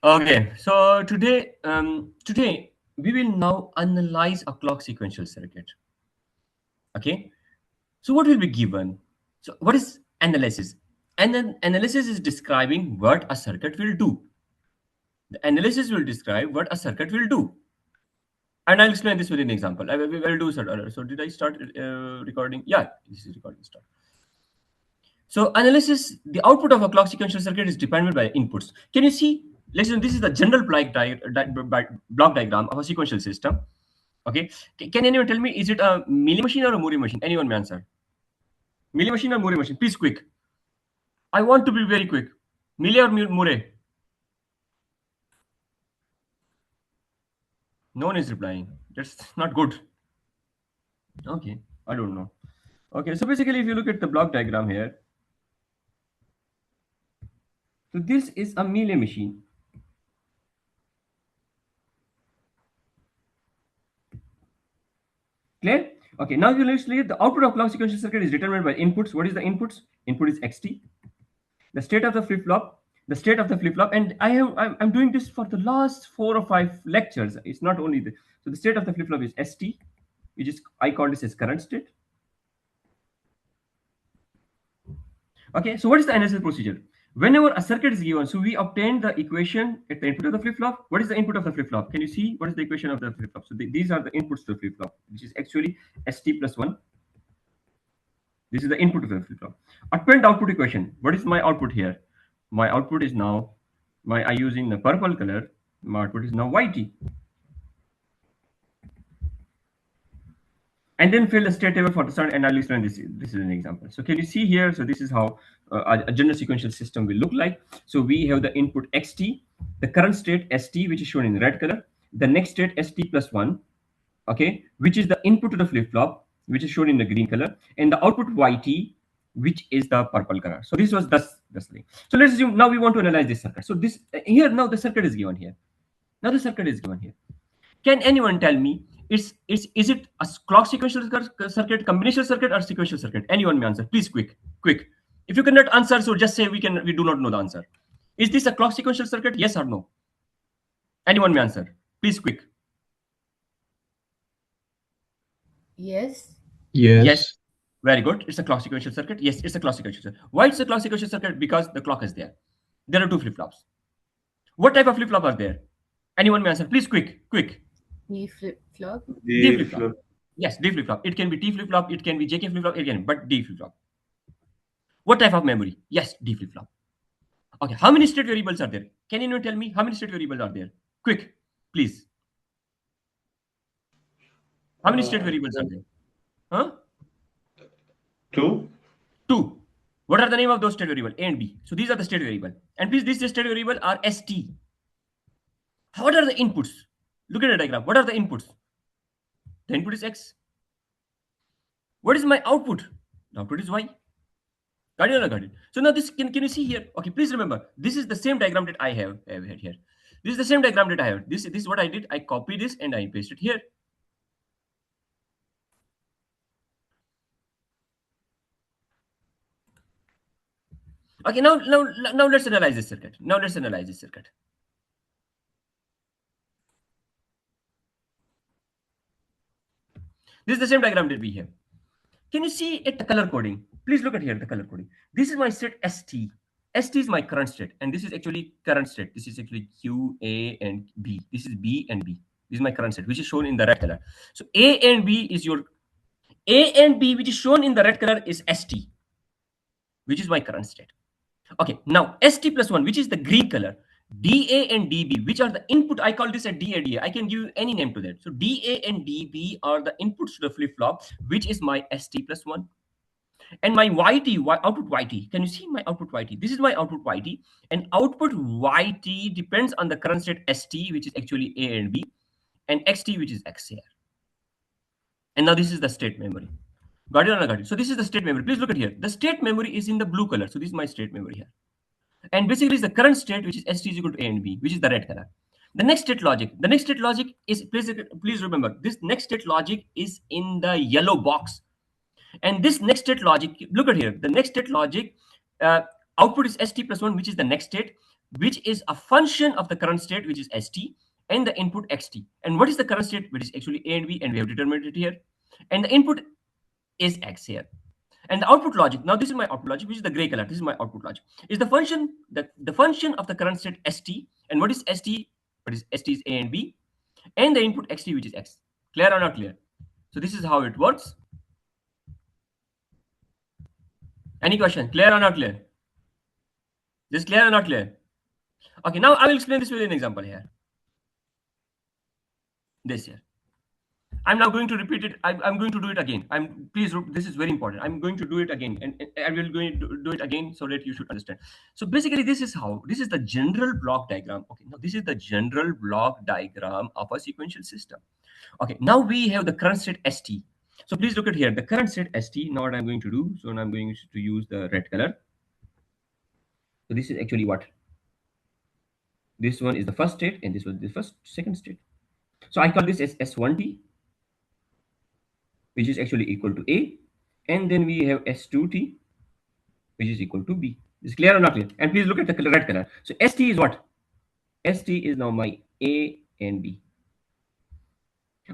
Okay, so today we will now analyze a clock sequential circuit. Okay, so what will be given? So what is analysis? And then analysis is describing what a circuit will do. The analysis will describe what a circuit will do. And I'll explain this with an example. I will do so. So did I start recording? Yeah, this is recording start. So analysis, the output of a clock sequential circuit is dependent by inputs. Can you see? Listen, this is the general block diagram of a sequential system. Okay. Can anyone tell me, is it a Mealy machine or a Murray machine? Anyone may answer. Mealy machine or Murray machine? Please quick. I want to be very quick. Mealy or Murray? No one is replying. That's not good. Okay. I don't know. Okay. So basically, if you look at the block diagram here, so this is a Mealy machine. Clear? Okay, now you let's clear the output of clock sequential circuit is determined by inputs. What is the inputs? Input is xt. The state of the flip flop, and I'm doing this for the last 4 or 5 lectures. It's not only the so the state of the flip flop is st, which is I call this as current state. Okay, so what is the analysis procedure? Whenever a circuit is given, so we obtain the equation at the input of the flip flop. What is the input of the flip flop? Can you see what is the equation of the flip flop? So these are the inputs to the flip flop, which is actually st plus 1. This is the input of the flip flop. Append output equation. What is my output here? My output is now I using the purple color. My output is now YT. And then fill the state table for the start, and I'll explain this. This is an example. So can you see here? So this is how a general sequential system will look like. So we have the input xt, the current state st, which is shown in red color. The next state st plus 1, okay, which is the input to the flip flop, which is shown in the green color, and the output yt, which is the purple color. So this was this thing. So let's assume now we want to analyze this circuit. So this here now the circuit is given here. Now the circuit is given here. Can anyone tell me is it a clock sequential circuit, combinational circuit, or sequential circuit? Anyone may answer. Please quick. If you cannot answer, so just say we do not know the answer. Is this a clock sequential circuit? Yes or no? Anyone may answer. Please quick. Yes. Yes. Very good. It's a clock sequential circuit. Yes, it's a clock sequential circuit. Why it's a clock sequential circuit? Because the clock is there. There are 2 flip flops. What type of flip flop are there? Anyone may answer. Please quick. D flip flop. D flip flop. Yes, D flip flop. It can be T flip flop. It can be JK flip flop. But D flip flop. What type of memory? Yes, D flip flop. Okay. How many state variables are there? Can anyone tell me how many state variables are there? Quick, please. How many state variables are there? Huh? 2. What are the name of those state variable? A and B. So these are the state variable. And please, these state variable are ST. What are the inputs? Look at the diagram. What are the inputs? The input is X. What is my output? The output is Y. Got it? So now this can you see here? Okay, please remember, this is the same diagram that I have had here. This is the same diagram that I have. This is what I did. I copied this and I pasted here. Okay, now let's analyze this circuit. This is the same diagram that we have. Can you see it, the color coding? Please look at here, the color coding. This is my state ST. ST is my current state, and this is actually current state. This is actually Q, A, and B. This is B and B. This is my current state, which is shown in the red color. So A and B is your A and B, which is shown in the red color, is ST, which is my current state. Okay, now ST plus 1, which is the green color, DA and DB, which are the input. I call this a DA. I can give any name to that. So DA and DB are the inputs to the flip-flop, which is my ST plus 1. And my output YT. Can you see my output YT? This is my output YT. And output YT depends on the current state ST, which is actually A and B, and XT, which is X here. And now this is the state memory. Got it or not got it? So this is the state memory. Please look at here. The state memory is in the blue color. So this is my state memory here. And basically it's the current state, which is ST is equal to A and B, which is the red color. The next state logic. The next state logic is, please remember, this next state logic is in the yellow box. And this next state logic, look at here. The next state logic, output is ST plus 1, which is the next state. which is a function of the current state, which is st, and the input xt. And what is the current state, which is actually a and b, and we have determined it here. And the input is x here. And the output logic, now this is my output logic, which is the gray color, this is my output logic, is the function of the current state st. And what is st? What is st is a and b, and the input xt, which is x. Clear or not clear? So this is how it works. Any question? Clear or not clear? This clear or not clear? Okay, now I will explain this with an example here. This here. I'm now going to repeat it. I'm going to do it again. Please, this is very important. I'm going to do it again, and I will going to do it again so that you should understand. So basically, this is the general block diagram. Okay, now this is the general block diagram of a sequential system. Okay, now we have the current state st. So please look at here, the current state st. Now what I'm going to do, so now I'm going to use the red color. So this is actually what? This one is the first state, and this was the second state. So I call this as S1t, which is actually equal to A. And then we have S2t, which is equal to B. Is clear or not clear? And please look at the red color. So ST is what? ST is now my A and B.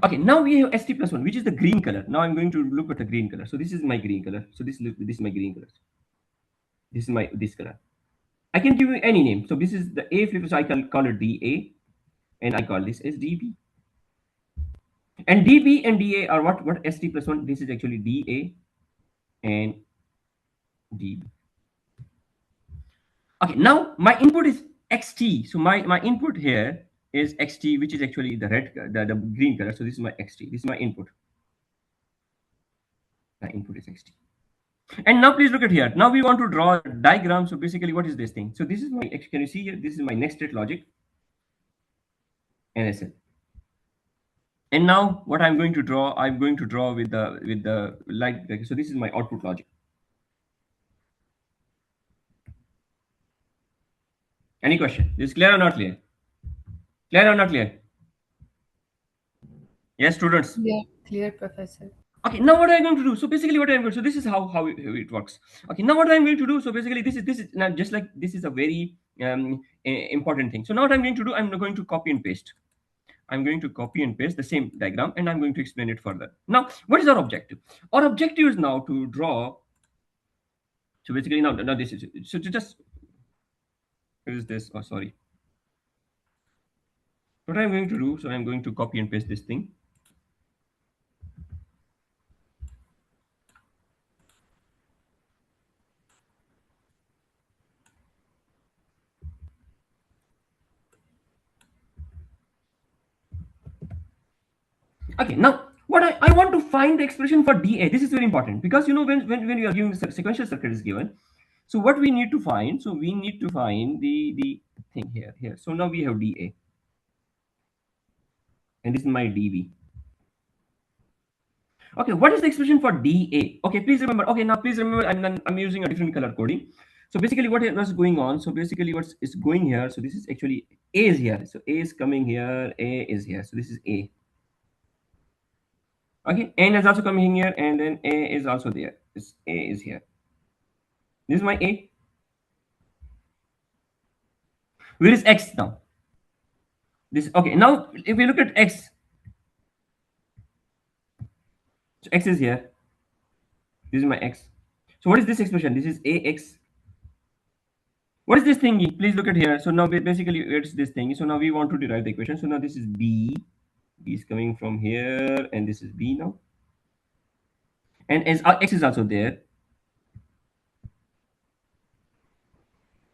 Okay, now we have ST plus 1, which is the green color. Now I'm going to look at the green color. So this is my green color. So this is my green color. This is this color. I can give you any name. So this is the A flip, so I can call it DA, and I call this as DB. And DB and DA are what? What ST plus 1? This is actually DA and DB. Okay, now my input is XT. So my input here is XT, which is actually the the green color. So this is my XT. This is my input. My input is XT. And now please look at here. Now we want to draw a diagram. So basically, what is this thing? So this is my, can you see here? This is my next state logic, NSL. And now what I'm going to draw, I'm going to draw with the light. So this is my output logic. Any question? This is clear or not clear? Clear or not clear? Yes, students. Clear, Professor. Okay, now what I'm going to do? So basically, what I'm going to, so this is how it works. Okay, now what I'm going to do? So basically, this is now just like this is a very important thing. So now what I'm going to do? I'm going to copy and paste. I'm going to copy and paste the same diagram, and I'm going to explain it further. Now, what is our objective? Our objective is now to draw. So basically, now this is so just what is this? Oh, sorry. What I'm going to do? So I'm going to copy and paste this thing. Okay, now what I want to find the expression for DA. This is very important because you know when you are given sequential circuit is given. So what we need to find? So we need to find the thing here. So now we have DA, and this is my DB. Okay, what is the expression for DA? Okay, please remember. Okay, now please remember, I'm using a different color coding. So basically, what was going on? So basically, what's is going here? So this is actually A is here. So A is coming here. A is here. So this is A. Okay, N is also coming here, and then A is also there. This A is here. This is my A. Where is X now? This okay. Now, if we look at X, so X is here. This is my X. So what is this expression? This is AX. What is this thingy? Please look at here. So now basically it's this thing. So now we want to derive the equation. So now this is B. B is coming from here, and this is B now. And as X is also there.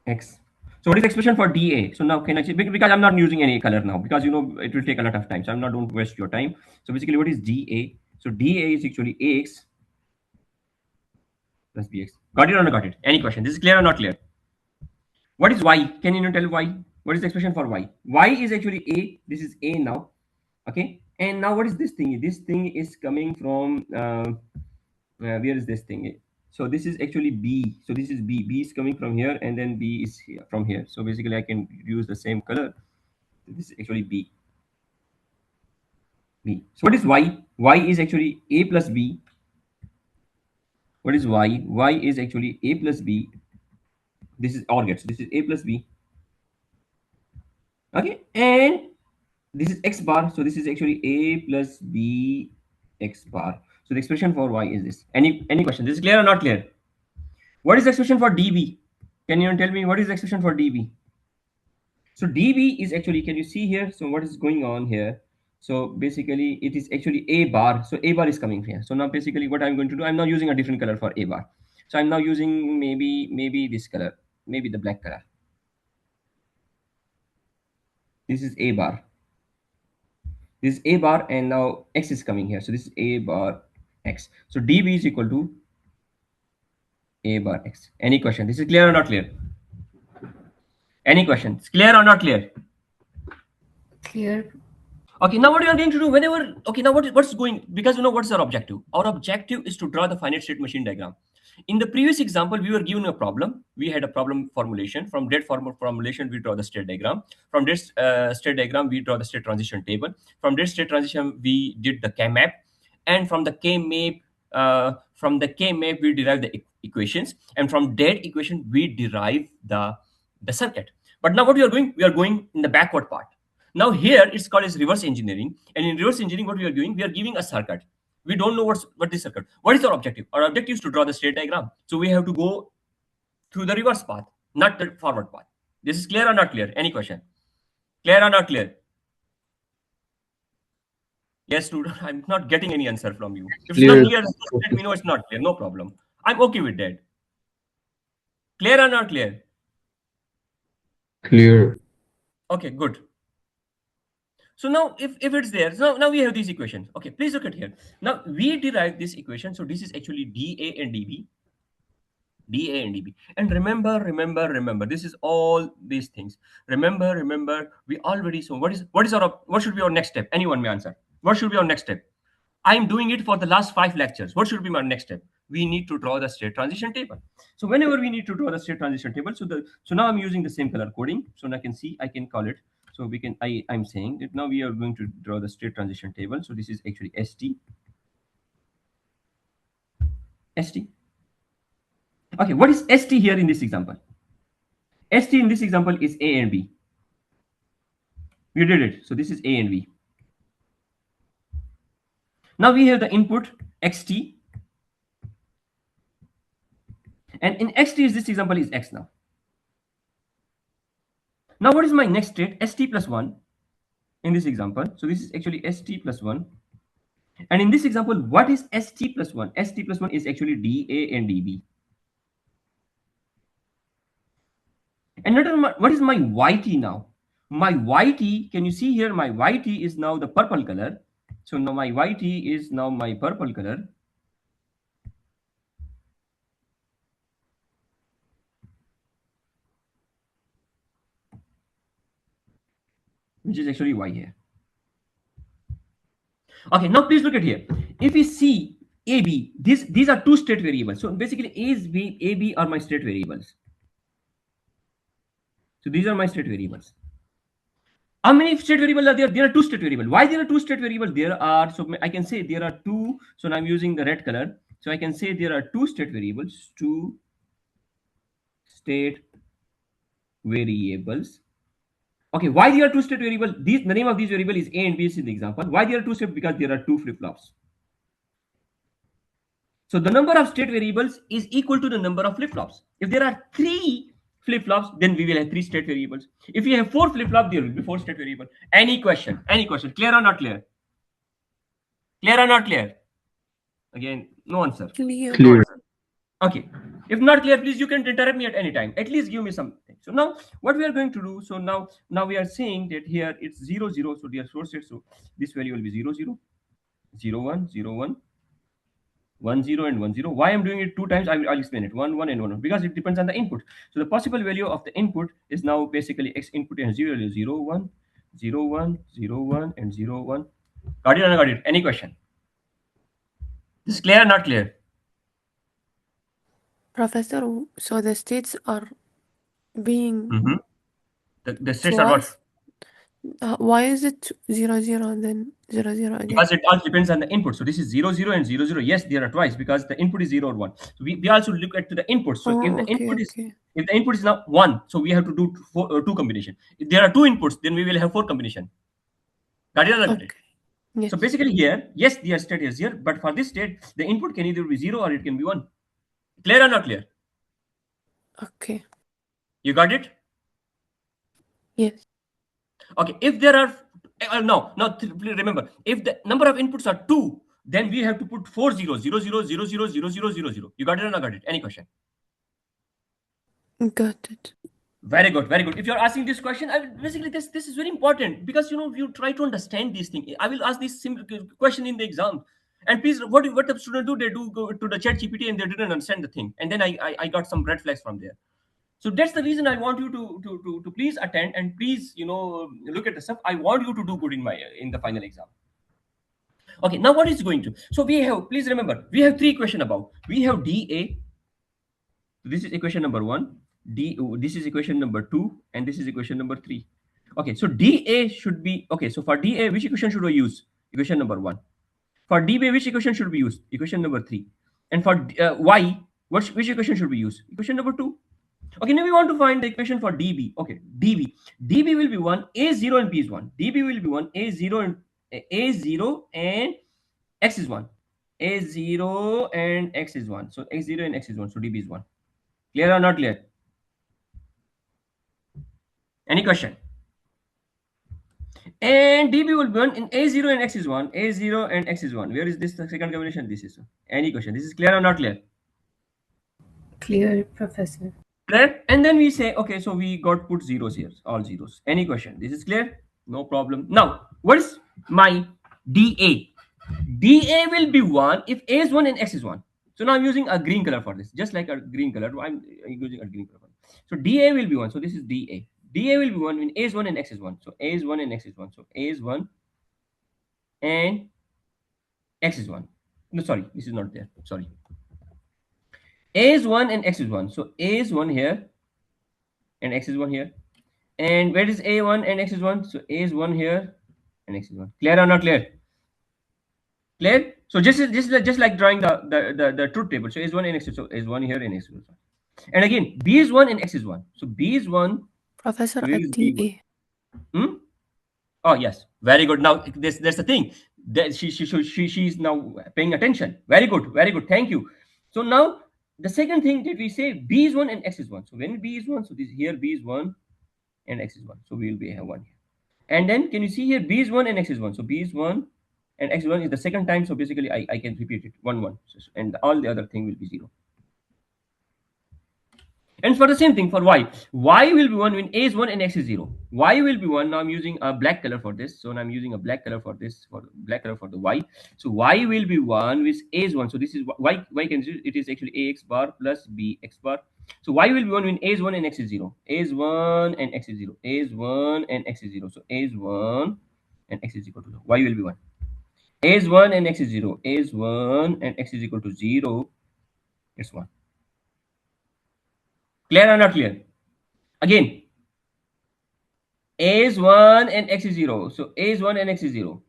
X. So what is the expression for DA? So now can I see, because I'm not using any color now, because you know it will take a lot of time. So I'm not, don't waste your time. So basically what is DA? So DA is actually AX plus BX. Got it or not got it? Any question? This is clear or not clear? What is Y? Can you tell Y? What is the expression for Y? Y is actually A. This is A now. Okay. And now what is this thing? This thing is coming from, where is this thing? So this is actually B. So this is B. B is coming from here, and then B is here from here. So basically I can use the same color. This is actually B. B. So what is Y? Y is actually A plus B. What is Y? Y is actually A plus B. This is OR gets. This is A plus B. Okay, and this is x bar, so this is actually a plus b x bar. So the expression for y is this. Any question? This is clear or not clear? What is the expression for db? Can you tell me what is the expression for db? So db is actually, can you see here? So what is going on here? So basically it is actually a bar. So a bar is coming here. So now basically what I'm going to do, I'm now using a different color for a bar. So I'm now using maybe this color, maybe the black color. This is a bar. This is a bar, and now x is coming here. So this is a bar x. So db is equal to a bar x. Any question? This is clear or not clear? Any questions? Clear or not clear? Clear. Okay, now what you are going to do whenever, okay, now what's going, because you know what's our objective? Our objective is to draw the finite state machine diagram. In the previous example, we were given a problem. We had a problem formulation. From that formulation, we draw the state diagram. From this state diagram, we draw the state transition table. From this state transition, we did the K-map. And from the K-map, we derive the equations. And from that equation, we derive the circuit. But now what we are going in the backward part. Now here it's called as reverse engineering, and in reverse engineering, what we are doing, we are giving a circuit. We don't know what is circuit. What is our objective? Our objective is to draw the state diagram. So we have to go through the reverse path, not the forward path. This is clear or not clear? Any question? Clear or not clear? Yes, student. I'm not getting any answer from you. If it's not Clear, clear, just let me know it's not clear. No problem. I'm okay with that. Clear or not clear? clear. Okay, good. So now if it's there, so now we have these equations. Okay, please look at here. Now we derive this equation. So this is actually dA and dB. dA and dB. And remember, this is all these things. Remember, we already, so what should be our next step? Anyone may answer. What should be our next step? I'm doing it for the last 5 lectures. What should be my next step? We need to draw the state transition table. So whenever we need to draw the state transition table, so now I'm using the same color coding. So now I can call it. So we can I'm saying that now we are going to draw the state transition table. So this is actually ST. Okay, what is ST here in this example? ST in this example is A and B. We did it. So this is A and B. Now we have the input XT. And in XT is this example is X now. Now what is my next state? ST plus 1 in this example. So this is actually ST plus 1. And in this example, what is ST plus 1? ST plus 1 is actually DA and DB. And what is my YT now? My YT, can you see here? My YT is now the purple color. So now my YT is now my purple color. Which is actually Y here. Okay, now please look at here. If we see AB, these are two state variables. So basically A is B, AB are my state variables. So these are my state variables. How many state variables are there? There are two state variables. Why there are two state variables? There are, so I can say there are two. So now I'm using the red color. So I can say there are two state variables, two state variables. Okay, why there are two state variables? The name of these variable is A and B in the example. Why there are two state? Because there are two flip-flops. So the number of state variables is equal to the number of flip-flops. If there are three flip-flops, then we will have three state variables. If we have four flip-flops, there will be four state variables. Any question? Any question? Clear or not clear? Clear or not clear? Again, no answer. Clear. No Clear. answer. Okay. If not clear, please you can interrupt me at any time. At least give me something. So now what we are going to do, so now we are saying that here it's 0 0. So their source state, so this value will be 0 0, 0 1, 0 1, 1 0 and 1 0. Why I'm doing it two times, I'll explain it. 1 1 and 1 1, because it depends on the input. So the possible value of the input is now basically x input, and 0 is 0 1, 0 1, 0 1 and 0 1. Got it or not got it? Any question? This is clear or not clear? Professor, so the states are being The states are what? twice? Why is it 0, 0 and then 0, 0 again? Because it all depends on the input. So this is 0, 0 and 0, 0. Yes, there are twice because the input is 0 or 1. So we also look at to the input. So if Oh, the okay, input is okay. if the input is now 1, so we have to do two combination. If there are two inputs, then we will have four combination. Got it or not got it? Okay. So Yes. basically here, yes, the state is here, but for this state, the input can either be 0 or it can be 1. Clear or not clear? Okay. You got it? Yes. Okay. If there are no, please remember, if the number of inputs are 2, then we have to put 4 zeros, 0, 0, 0, 0, 0, 0, 0, 0. You got it or not got it? Any question? Got it. Very good, very good. If you're asking this question, basically this is very important because you try to understand these things. I will ask this simple question in the exam, and please, what the student do? They do go to the chat GPT and they didn't understand the thing, and then I got some red flags from there. So that's the reason I want you to please attend and please look at the stuff. I want you to do good in the final exam. Okay, now what is going to? So we have, please remember, we have three question above. We have DA. This is equation number 1. This is equation number 2, and this is equation number 3. Okay, so DA should be okay. So for DA, which equation should I use? Equation number 1. For DB, which equation should be used? Equation number 3. And for Y, which equation should we use? Equation number 2. Okay, now we want to find the equation for DB. Okay, DB will be 1, A0 and B is 1. DB will be 1, A0 and X is 1. A0 and X is 1. So A0 and X is 1. So DB is 1. Clear or not clear? Any question? And DB will be 1 in A0 and X is 1. A0 and X is 1. Where is this the second combination? This is 1. Any question? This is clear or not clear? Clear, Professor. Clear? And then we say, okay, so we got put zeros here, all zeros. Any question? This is clear? No problem. Now, what is my DA? DA will be 1 if A is 1 and X is 1. So now I'm using a green color for this, just like a green color. I'm using a green color. So DA will be 1. So this is DA. DA will be 1 when A is 1 and X is 1. So A is 1 and X is 1. So A is 1 and X is 1. No, sorry, this is not there. Sorry. A is 1 and X is 1. So A is 1 here and X is 1 here. And where is A1 and X is 1? So A is 1 here and X is 1. Clear or not clear? Clear? So just like drawing the truth table. So A is 1 and X is, so A is 1 here and X is 1. And again, B is 1 and X is 1. So B is 1. Professor Where at is B1? DA. Hmm? Oh, yes. Very good. Now, there's the thing. That she's now paying attention. Very good. Very good. Thank you. So now, the second thing that we say, B is 1 and X is 1. So when B is 1, so this here B is 1 and X is 1. So we will be have 1 here. And then can you see here B is 1 and X is 1. So B is 1 and X is 1 is the second time. So basically I can repeat it 1 1. So, and all the other thing will be 0. And for the same thing for y will be 1 when a is 1 and x is 0. Y will be 1. Now I'm using a black color for this. So now I'm using a black color for this, for black color for the y. So y will be 1 with a is 1. So this is y can it is actually ax bar plus bx bar. So y will be 1 when a is 1 and x is 0. A is 1 and x is 0. A is 1 and x is 0. So a is 1 and x is equal to 0. Y will be 1. A is 1 and x is 0. A is 1 and x is equal to 0. It's 1. Clear or not clear? Again, a is 1 and x is 0. So a is 1 and x is 0.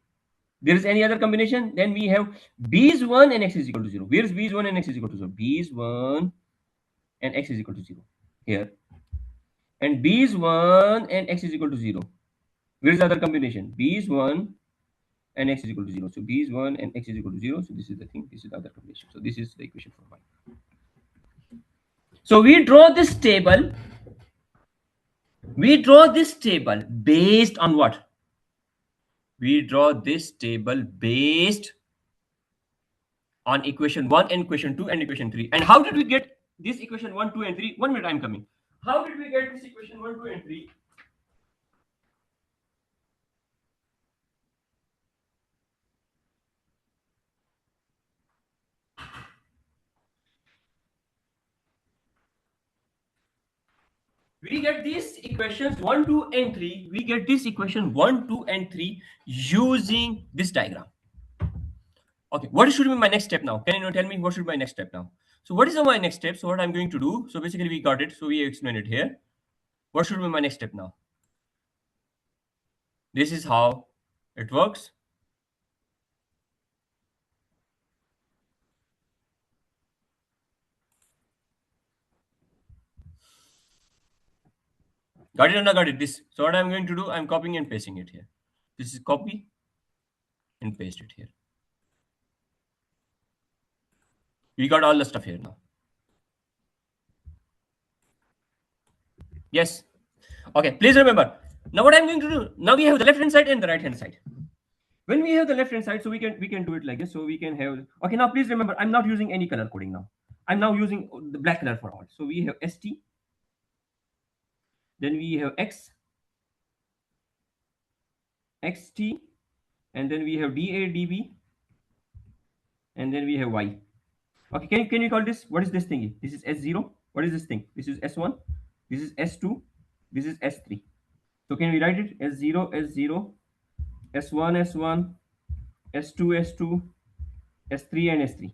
There is any other combination? Then we have b is 1 and x is equal to 0. Where is b is 1 and x is equal to 0? B is 1 and x is equal to 0. Here. And b is 1 and x is equal to 0. Where is the other combination? B is 1 and x is equal to 0. So b is 1 and x is equal to 0. So this is the thing. This is the other combination. So this is the equation for y. So we draw this table. We draw this table based on what? We draw this table based on equation 1 and equation 2 and equation 3. And how did we get this equation 1, 2, and 3? 1 minute, I'm coming. How did we get this equation 1, 2, and 3? We get these equations 1, 2, and 3. We get this equation 1, 2, and 3 using this diagram. Okay, what should be my next step now? Can you tell me what should be my next step now? So what is my next step? So what I'm going to do? So basically we got it. So we explain it here. What should be my next step now? This is how it works. Got it or not got it? This. So what I'm going to do, I'm copying and pasting it here. This is copy and paste it here. We got all the stuff here now. Yes. Okay, please remember. Now what I'm going to do, now we have the left hand side and the right hand side. When we have the left hand side, so we can do it like this. So we can have, okay, now please remember, I'm not using any color coding now. I'm now using the black color for all. So we have ST, then we have XT, and then we have DADB, and then we have Y. Okay, can you call this? What is this thingy? This is S0. What is this thing? This is S1. This is S2. This is S3. So can we write it? S0, S0, S1, S1, S2, S2, S3, and S3.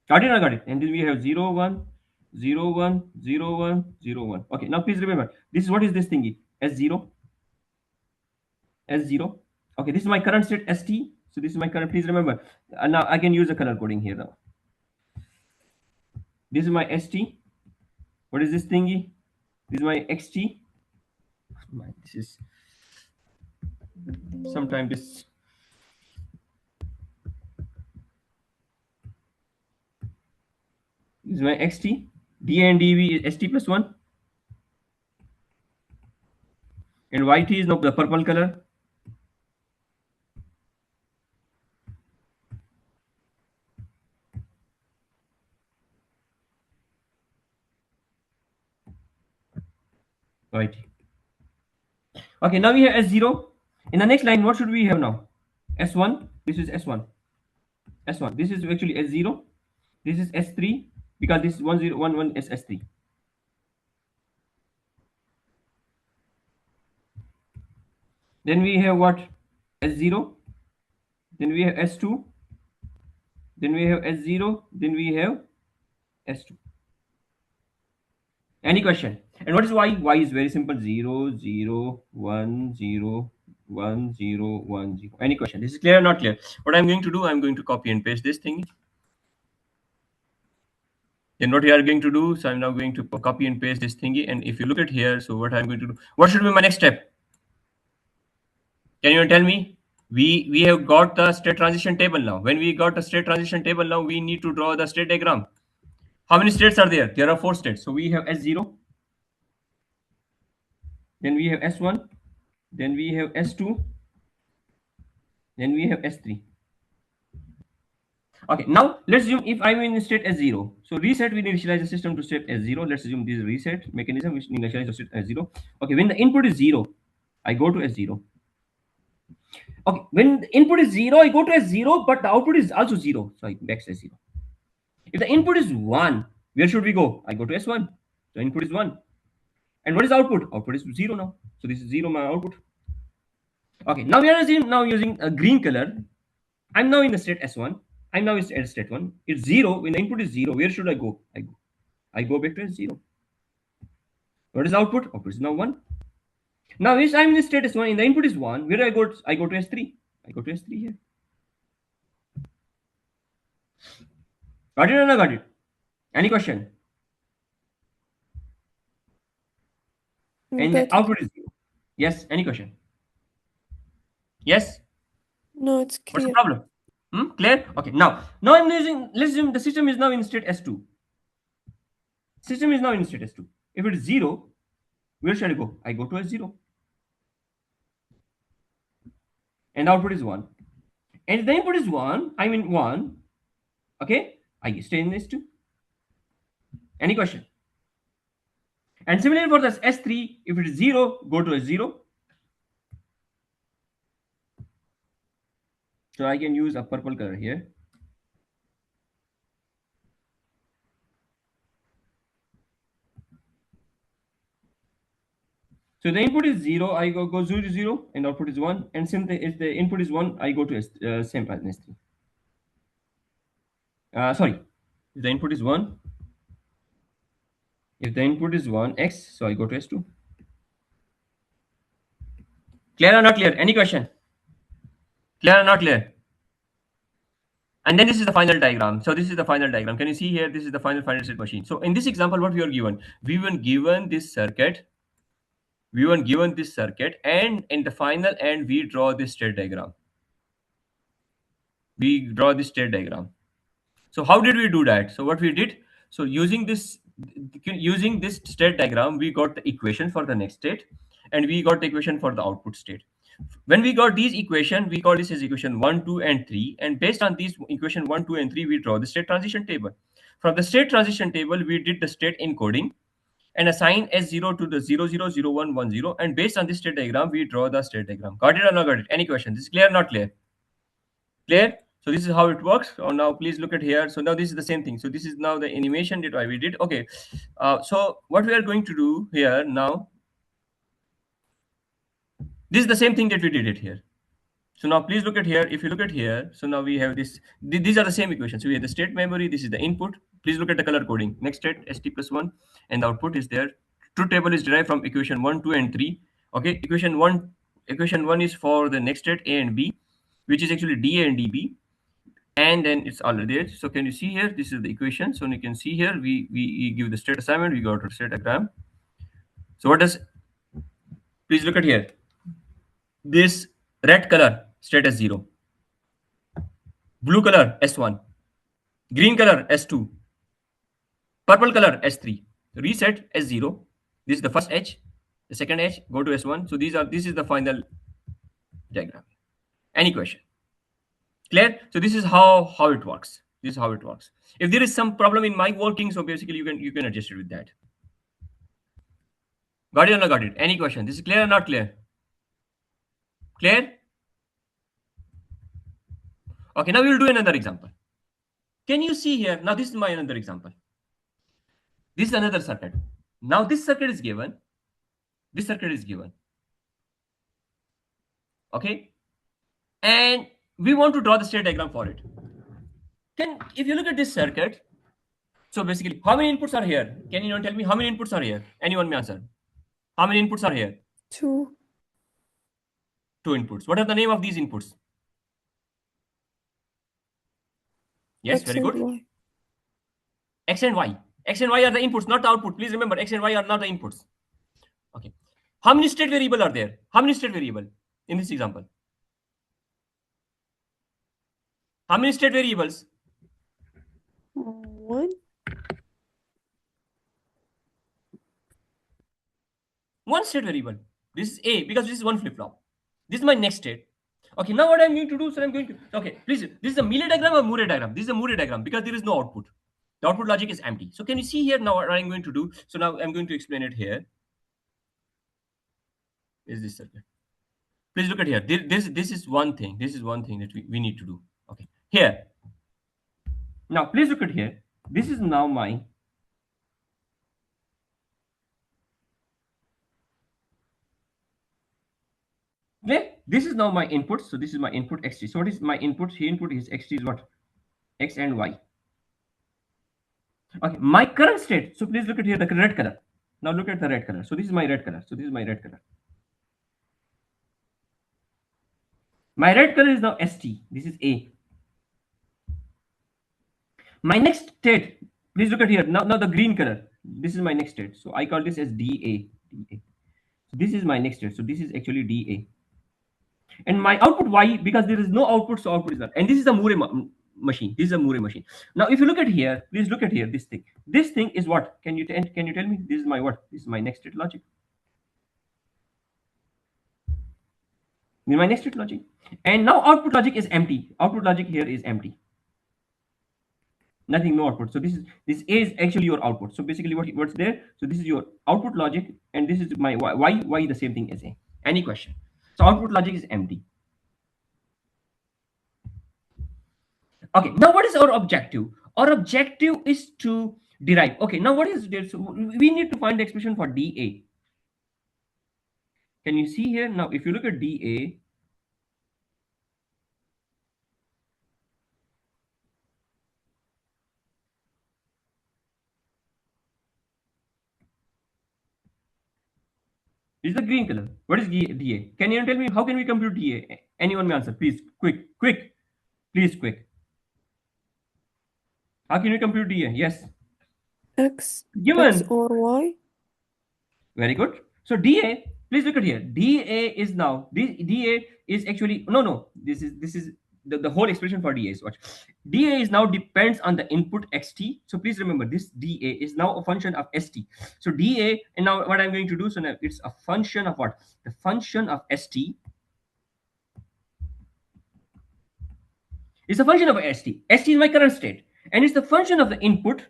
Got it? I got it. And then we have 0, 1, 0, 1, 0, 1, 0, 1. Okay, now please remember, this is what is this thingy? S0, S0. Okay, this is my current state ST. So this is my current, please remember. Now I can use the color coding here now. This is my ST. What is this thingy? This is my XT. This is sometimes this. This is my XT. D and DV is ST plus 1. And YT is now the purple color. YT. Okay, now we have S0. In the next line, what should we have now? S1. This is S1. S1. This is actually S0. This is S3 because this is 1011 is S3. Then we have what? S0. Then we have S2. Then we have S0. Then we have S2. Any question? And what is Y? Y is very simple. 0, 0, 1, 0, 1, 0, 1, 0. Any question? This is clear or not clear? What I'm going to do, I'm going to copy and paste this thing. Then what we are going to do, so I'm now going to copy and paste this thingy. And if you look at here, so what I'm going to do, what should be my next step? Can you tell me? We have got the state transition table now. When we got the state transition table now, we need to draw the state diagram. How many states are there? There are 4 states. So we have S0, then we have S1, then we have S2, then we have S3. Okay, now let's assume if I'm in state S0. So reset, we initialize the system to state S0. Let's assume this is reset mechanism which initializes the state S0. Okay, when the input is 0, I go to S0. Okay, when the input is 0, I go to S0, but the output is also 0. So I back to S0. If the input is 1, where should we go? I go to S1. So input is 1. And what is output? Output is 0 now. So this is 0 my output. Okay, now we are using a green color. I'm now in the state S1. I'm now in state 1. It's 0. When the input is 0, where should I go? I go back to S0. What is output? Output is now 1. Now if I'm in state S1 and the input is 1, where do I go? I go to S3. I go to S3 here. Got it or not got it? Any question? And But output is 0. Yes, any question? Yes? no, it's What's the clear. problem? Clear? Okay, now I'm using, let's assume the system is now in state S2. System is now in state S2. If it is 0, where shall I go? I go to S0. And output is 1. And if the input is 1, I'm in 1. Okay, I stay in S2. Any question? And similarly for this S3, if it is 0, go to S0. So I can use a purple color here. So the input is 0, I go 0 to 0, and output is 1. And since if the input is 1, I go to same as S3. Sorry, if the input is 1, if the input is 1, X, so I go to S2. Clear or not clear? Any question? Clear or not clear? And then this is the final diagram. So this is the final diagram. Can you see here? This is the final state machine. So in this example, what we are given? We were given this circuit. We were given this circuit, and in the final end, we draw this state diagram. We draw this state diagram. So how did we do that? So what we did? So using this state diagram, we got the equation for the next state, and we got the equation for the output state. When we got these equation, we call this as equation 1, 2, and 3. And based on these equation 1, 2, and 3, we draw the state transition table. From the state transition table, we did the state encoding and assign S0 to the 000110. And based on this state diagram, we draw the state diagram. Got it or not got it? Any questions? This is clear or not clear? Clear? So this is how it works. So now please look at here. So now this is the same thing. So this is now the animation that we did. Okay. So what we are going to do here now, this is the same thing that we did it here. So now please look at here. If you look at here, so now we have this. These are the same equations. So we have the state memory. This is the input. Please look at the color coding. Next state ST plus 1, and the output is there. Truth table is derived from equation 1, 2, and 3. Okay. Equation 1 is for the next state A and B, which is actually DA and DB. And then it's already there. So can you see here? This is the equation. So you can see here, we give the state assignment, we got a state diagram. So what does, please look at here. This red color state S0, blue color S1, green color S2, purple color S3. Reset S0. This is the first edge, the second edge, go to S1. So this is the final diagram. Any question? Clear? So this is how it works. This is how it works. If there is some problem in my working, so basically you can adjust it with that. Got it or not got it? Any question? This is clear or not clear? Clear? Okay, now we will do another example. Can you see here? Now this is my another example. This is another circuit. Now this circuit is given. This circuit is given. Okay. And we want to draw the state diagram for it. If you look at this circuit, so basically, how many inputs are here? Can you tell me how many inputs are here? Anyone may answer. How many inputs are here? 2. 2 inputs. What are the name of these inputs? Yes, X very and good. Y. X and Y. X and Y are the inputs, not the output. Please remember, X and Y are not the inputs. Okay. How many state variable are there? How many state variable in this example? How many state variables? 1. One state variable. This is A because this is one flip-flop. This is my next state. Okay, now what I'm going to do, so I'm going to, okay, please, this is a Mealy diagram or Murray diagram? This is a Murray diagram because there is no output. The output logic is empty. So can you see here now what I'm going to do? So now I'm going to explain it here. Is this circuit? Please look at here. This is one thing. This is one thing that we need to do. Okay, here. Now please look at here. This is now my this is now my input. So this is my input xt. So what is my input? Here input is xt is what? X and Y. Okay, my current state. So please look at here the red color. Now look at the red color. So this is my red color. So this is my red color. My red color is now st. This is A. My next state. Please look at here. Now the green color. This is my next state. So I call this as DA. DA. So this is my next state. So this is actually DA. And my output Y, because there is no output, so output is not. And this is a Murray machine. This is a Murray machine. Now, if you look at here, please look at here. This thing. This thing is what? Can you tell me? This is my what? This is my next state logic. This is my next state logic. And now output logic is empty. Output logic here is empty. Nothing, no output. So this A is actually your output. So basically, what's there? So this is your output logic, and this is my Y the same thing as A. Any question? So output logic is empty. Okay, now what is our objective? Our objective is to derive. Okay, now what is there? So we need to find the expression for dA. Can you see here? Now, if you look at dA, Is the green color. What is DA? Can you tell me how can we compute DA? Anyone may answer, please. Quick, quick, please, quick. How can we compute DA? Yes. X Given. or Y. Very good. So DA, please look at here. DA is now DA is actually no. This is the whole expression for DA is what DA is now depends on the input xt. So please remember this DA is now a function of st. So DA and now what I'm going to do, so now it's a function of what? The function of st is a function of st. St is my current state and it's the function of the input.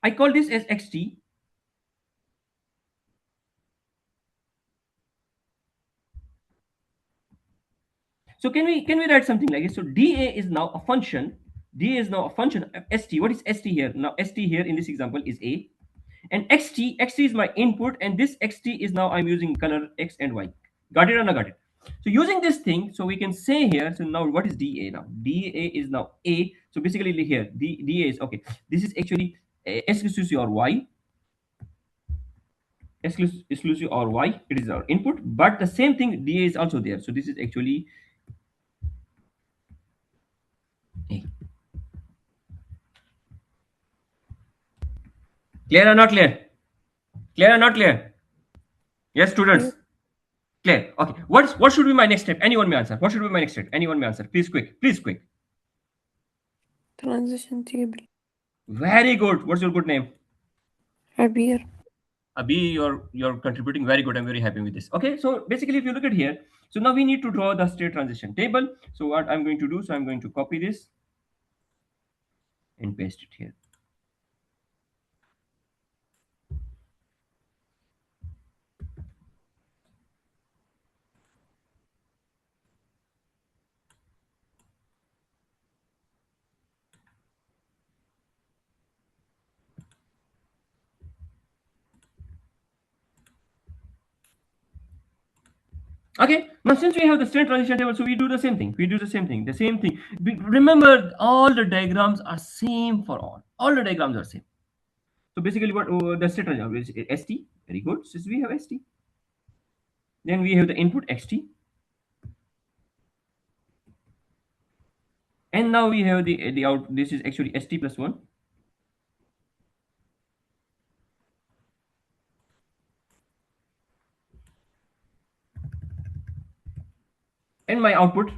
I call this as xt. So can we write something like this? So dA is now a function. dA is now a function of st. What is st here? Now st here in this example is a, and xt is my input, and this xt is now I'm using color x and y. Got it or not got it? So using this thing, so we can say here. So now what is dA now? dA is now a. So basically here dA is okay. This is actually exclusive or y. Exclusive or y. It is our input, but the same thing dA is also there. So this is actually a. Clear or not clear? Clear or not clear? Yes, students. Clear. Okay. What should be my next step? Anyone may answer. What should be my next step? Anyone may answer. Please quick. Please quick. Transition table. Very good. What's your good name? Abir. Abhi, you're contributing very good. I'm very happy with this. Okay. So basically, if you look at here, so now we need to draw the state transition table. So what I'm going to do, so I'm going to copy this and paste it here. Okay, now since we have the state transition table, so we do the same thing. We do the same thing. The same thing. Remember, all the diagrams are same for all. All the diagrams are same. So basically, what the state transition is st. Very good. Since we have st, then we have the input xt, and now we have the out. This is actually st plus one. And my output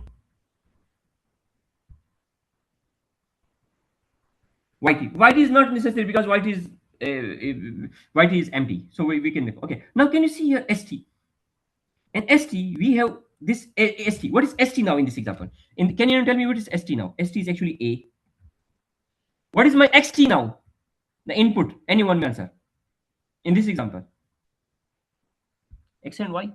White is not necessary because white is empty. So we can okay. Now can you see here st? And st we have this st. What is st now in this example? Can you tell me what is st now? St is actually a. What is my xt now? The input. Anyone may answer. In this example, x and y.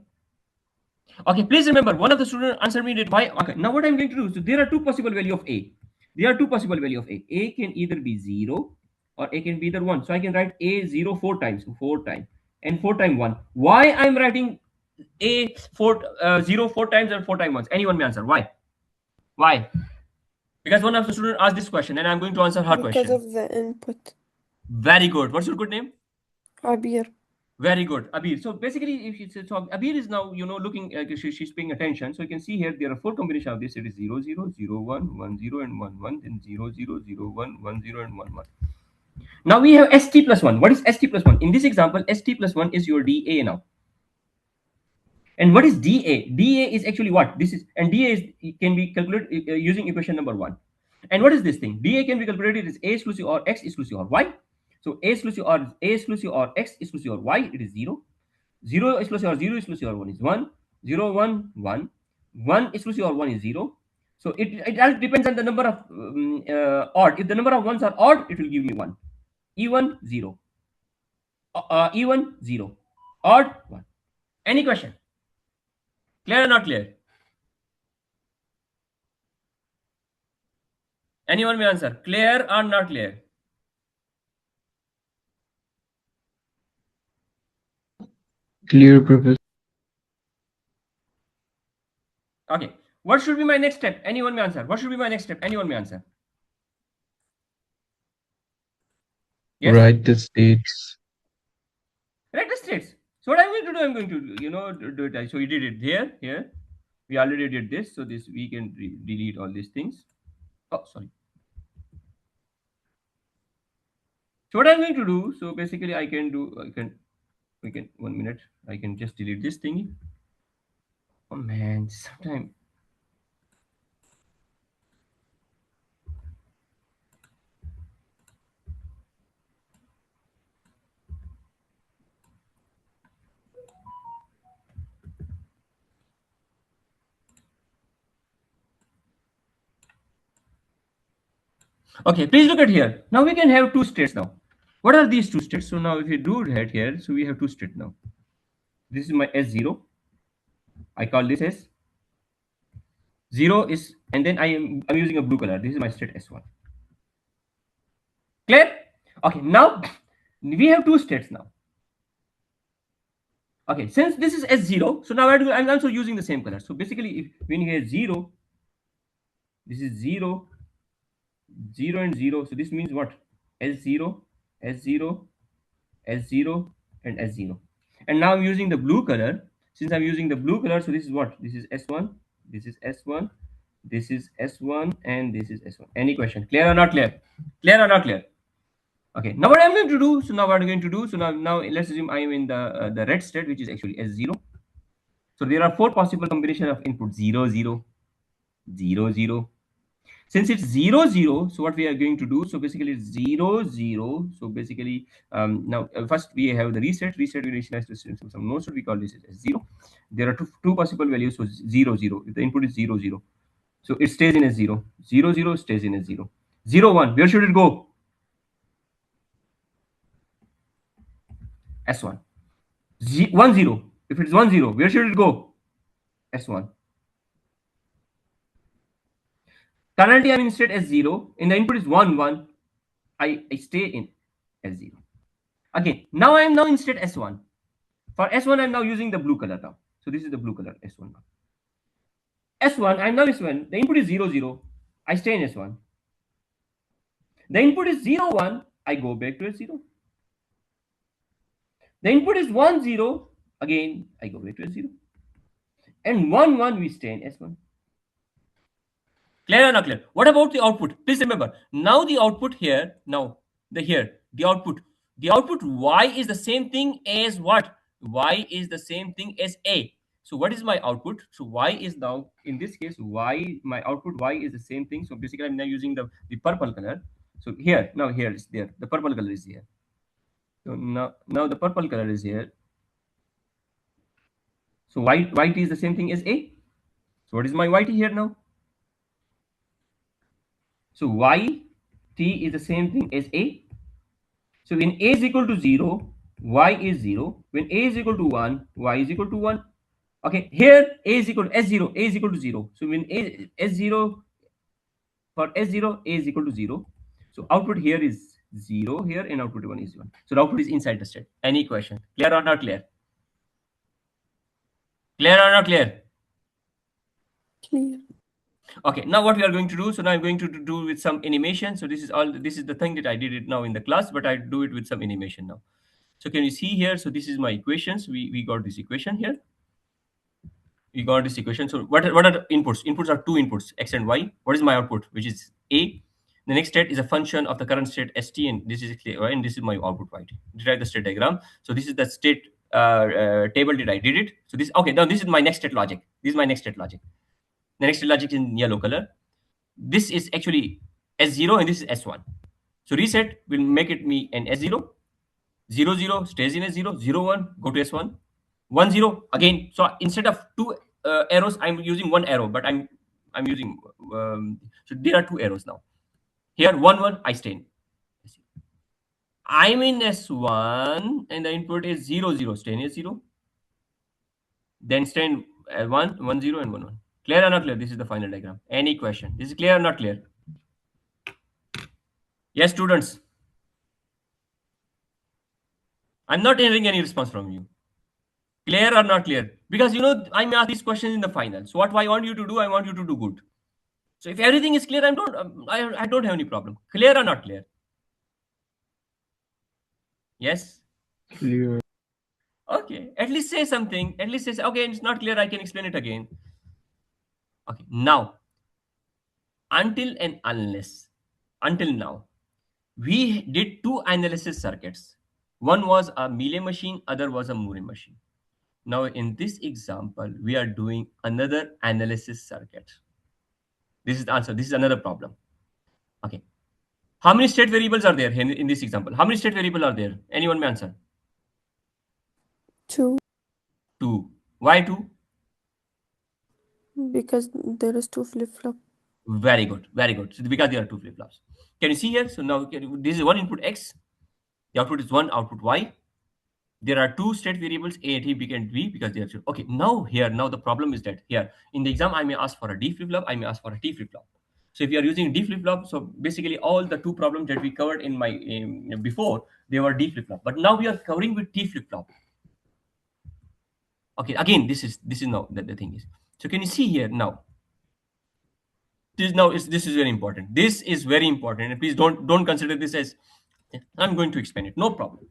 Okay, please remember one of the students answered me that y. Okay, now what I'm going to do, so there are two possible value of a. There are two possible value of a. A can either be 0 or a can be either 1. So I can write a 0 4 times, 4 times, and 4 times 1. Why I'm writing a 0 4 times and 4 times 1? Anyone may answer. Why? Why? Because one of the students asked this question and I'm going to answer her Because question. of the input. Very good. What's your good name? Abir. Very good, Abir. So basically, if you so Abir is now looking, she's paying attention. So you can see here there are four combinations of this. It is 0 0 0 1 1 0 and 1 1, then 0 0 0 1 1 0 and 1 1. Now we have st plus 1. What is st plus 1? In this example, st plus 1 is your dA now. And what is dA? dA is actually what? This is, and dA is can be calculated using equation number 1. And what is this thing? dA can be calculated as a exclusive or x exclusive or y. So a exclusive or x exclusive or y, it is 0. 0 exclusive or 0 exclusive or 1 is 1. 0 1 1. 1 exclusive or 1 is 0. So it all depends on the number of odd. If the number of ones are odd, it will give me 1. Even 0. Even 0. Odd 1. Any question? Clear or not clear? Anyone may answer. Clear or not clear? Clear, Professor. Okay. What should be my next step? Anyone may answer. What should be my next step? Anyone may answer. Yes? Write the states. Write the states. So what I'm going to do, I'm going to do it. So we did it here. We already did this. So this we can delete all these things. Oh, sorry. So what I'm going to do, so basically we can 1 minute. I can just delete this thingy. Oh man, sometime. Okay, please look at here. Now we can have two states now. What are these two states? So now if you do that here, so we have two states now. This is my S0. I call this as 0 is, and then I'm using a blue color. This is my state S1. Clear? Okay, now we have two states now. Okay, since this is S0, so now I'm also using the same color. So basically, if when you have 0, this is 0, 0 and 0. So this means what? S0, S0, S0, and S0. And now I'm using the blue color. Since I'm using the blue color, so this is what? This is S1, this is S1, this is S1, and this is S1. Any question? Clear or not clear? Clear or not clear? Okay, now what I'm going to do, so now what I'm going to do, so now let's assume I am in the red state, which is actually S0. So there are four possible combination of input: 0, 0, 0, 0. Since it's 0, 0, so what we are going to do, so basically it's 0, 0. So basically, now first we have the reset. Reset, we initialize to some nodes, so we call this as 0. There are two possible values, so 0, 0. If the input is 0, 0, so it stays in as 0. 0, 0 stays in as 0. 0, 1, where should it go? S1. 1, 0. If it's 1, 0, where should it go? S1. Currently, I'm in state S0, and the input is 1, 1. I stay in S0. Again, now I am now in state S1. For S1, I'm now using the blue color now. So this is the blue color S1 now. S1, I'm now S1. The input is 0, 0. I stay in S1. The input is 0, 1. I go back to S0. The input is 1, 0. Again, I go back to S0. And 1, 1, we stay in S1. Clear or not clear? What about the output? Please remember, now the output here, now the output Y is the same thing as what? Y is the same thing as A. So what is my output? So Y is now, in this case, my output Y is the same thing. So basically I'm now using the purple color. So here is there. The purple color is here. So now the purple color is here. So YT is the same thing as A. So what is my YT here now? So YT is the same thing as A. So when A is equal to 0, Y is 0. When A is equal to 1, Y is equal to 1. Okay, here A is equal to S0, A is equal to 0. So when S0, for S0, A is equal to 0. So output here is 0 here, and output 1 is 1. So the output is inside the state. Any question? Clear or not clear? Clear or not clear? Clear. Okay, now what we are going to do, so now I'm going to do with some animation. So this is the thing that I did it now in the class, but I do it with some animation now. So can you see here? So this is my equations. We got this equation here. We got this equation. So what are the inputs? Inputs are two inputs, x and y. What is my output? Which is A. The next state is a function of the current state st, and this is y, and this is my output y. Derive the state diagram. So this is the state table that I did it. So this, okay, now this is my next state logic. This is my next state logic. The next state logic is in yellow color. This is actually S0 and this is S1. So reset will make it me an S0. 0, 0 stays in S0. 0, 1 go to S1. 1, 0 again. So instead of two arrows, I'm using one arrow, but I'm using so there are two arrows now. Here 1, 1 I stay in. I'm in S1 and the input is 0, 0. Stay in S0. Then stay in 1, 1, 0 and 1, 1. Clear or not clear? This is the final diagram. Any question? This is clear or not clear? Yes, students. I'm not hearing any response from you. Clear or not clear? Because I may ask these questions in the final. So what I want you to do, I want you to do good. So if everything is clear, I don't have any problem. Clear or not clear? Yes. Clear. Okay, at least say something. At least say, okay, it's not clear. I can explain it again. Okay, now, until and unless, until now, we did two analysis circuits. One was a Mealy machine, other was a Moore machine. Now, in this example, we are doing another analysis circuit. This is the answer. This is another problem. Okay. How many state variables are there in this example? How many state variables are there? Anyone may answer. 2. Two. Why two? Because there is 2 flip-flop. Very good. Very good. So because there are two flip flops. Can you see here? So now this is one input X. The output is one output Y. There are two state variables A, T, B, and B because they are two. Okay. Now here, now the problem is that here in the exam I may ask for a D flip flop. I may ask for a T flip flop. So if you are using D flip flop, so basically all the two problems that we covered in my before they were D flip flop. But now we are covering with T flip flop. Okay. Again, this is now that the thing is. So can you see here now? This is very important. This is very important, and please don't consider this as I'm going to explain it. No problem.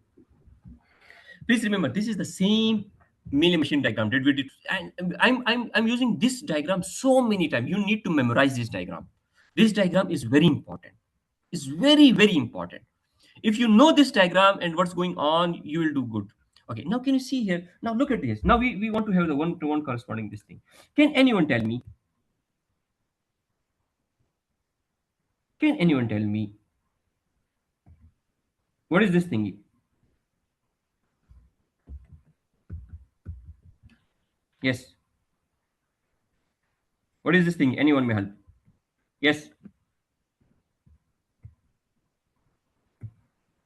Please remember, this is the same Mealy machine diagram that we did, and I'm using this diagram so many times. You need to memorize this diagram. This diagram is very important. It's very important. If you know this diagram and what's going on, you will do good. Okay, now can you see here? Now look at this. Now we want to have the one-to-one corresponding this thing. Can anyone tell me? Can anyone tell me what is this thingy? Yes. What is this thing? Anyone may help. Yes.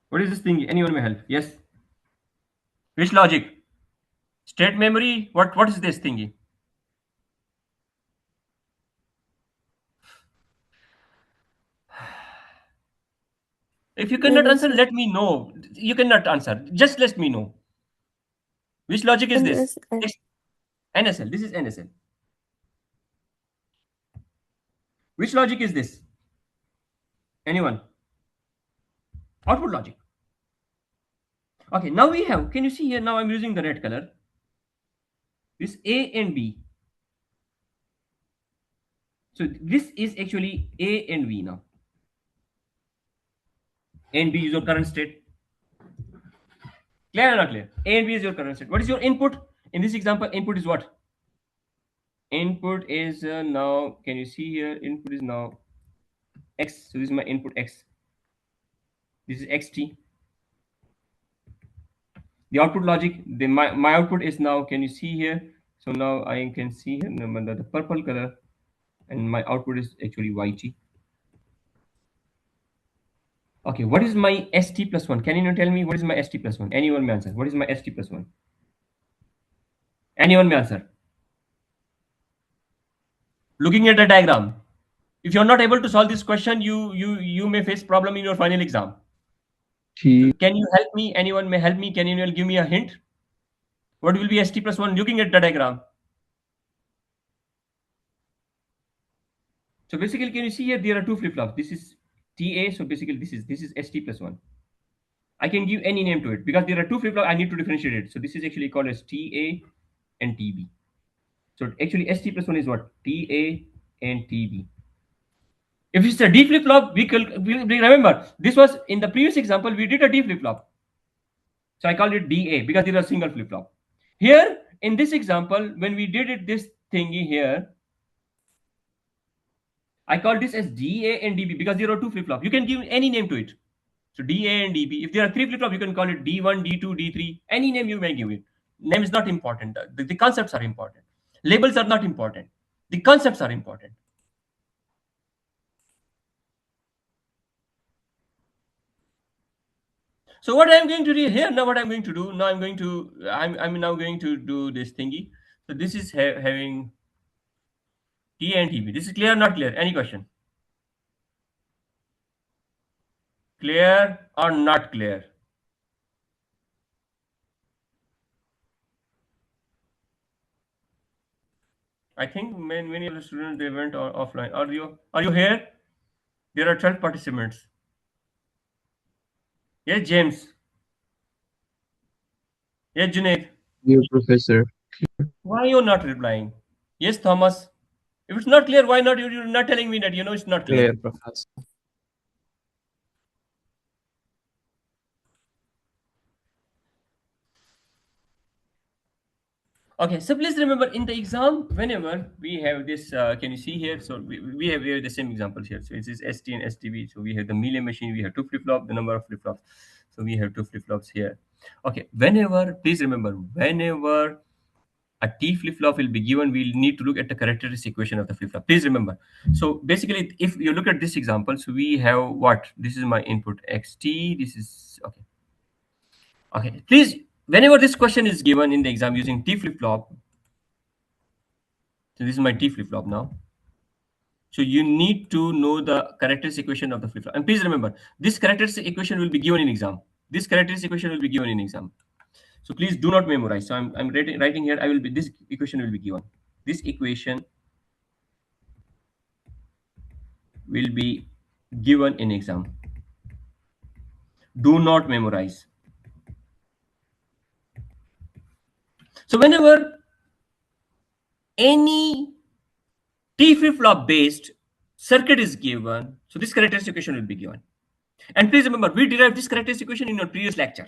What is this thing? Anyone may help. Yes. Which logic? State memory? What is this thingy? If you cannot answer, NSL. let me know. You cannot answer. Just let me know. Which logic is this? NSL. Yes. NSL. This is NSL. Which logic is this? Anyone? Output logic. Okay, now we have, can you see here? Now I'm using the red color. This A and B. So this is actually A and B now. A and B is your current state. Clear or not clear? A and B is your current state. What is your input? In this example, input is what? Input is now, can you see here? Input is now X. So this is my input X. This is XT. The output logic, my output is now, can you see here? So now I can see here the purple color, and my output is actually YT. Okay, what is my ST plus 1? Can you tell me what is my ST plus 1? Anyone may answer. What is my ST plus 1? Anyone may answer. Looking at the diagram, if you're not able to solve this question, you may face problem in your final exam. So T. can you help me? Anyone may help me. Can you give me a hint? What will be ST plus 1 looking at the diagram? So basically, can you see here? There are two flip-flops. This is TA. So basically, this is ST plus 1. I can give any name to it because there are two flip-flops. I need to differentiate it. So this is actually called as TA and TB. So actually, ST plus 1 is what? TA and TB. If it's a D flip-flop, we remember this was in the previous example. We did a D flip-flop. So I called it DA because there is a single flip-flop. Here in this example, when we did it this thingy here, I call this as DA and DB because there are two flip-flops. You can give any name to it. So DA and DB. If there are three flip-flops, you can call it D1, D2, D3. Any name you may give it. Name is not important. The concepts are important. Labels are not important. The concepts are important. So what I'm going to do here now, what I'm going to do now, I'm now going to do this thingy. So this is having T and TB. This is clear or not clear? Any question? Clear or not clear? I think many of the students they went offline. Are you here? There are 12 participants. Yes, James. Yes, Junaid. Clear, Professor. Why you're not replying? Yes, Thomas. If it's not clear, why not? You're not telling me that you know it's not clear. Clear, Professor. Okay, so please remember in the exam, whenever we have this, can you see here? So we have the same examples here. So it is ST and STB. So we have the Mealy machine, we have two flip flop, the number of flip flops. So we have two flip flops here. Okay, whenever, please remember, whenever a T flip flop will be given, we'll need to look at the characteristic equation of the flip flop. Please remember. So basically, if you look at this example, so we have what? This is my input XT. This is okay. Okay, please, whenever this question is given in the exam using T flip flop, so this is my T flip flop now. So you need to know the characteristic equation of the flip flop. And please remember, this characteristic equation will be given in exam. This characteristic equation will be given in exam. So please do not memorize. So I'm writing here. I will be this equation will be given. This equation will be given in exam. Do not memorize. So whenever any T flip flop based circuit is given, so this characteristic equation will be given. And please remember, we derived this characteristic equation in our previous lecture.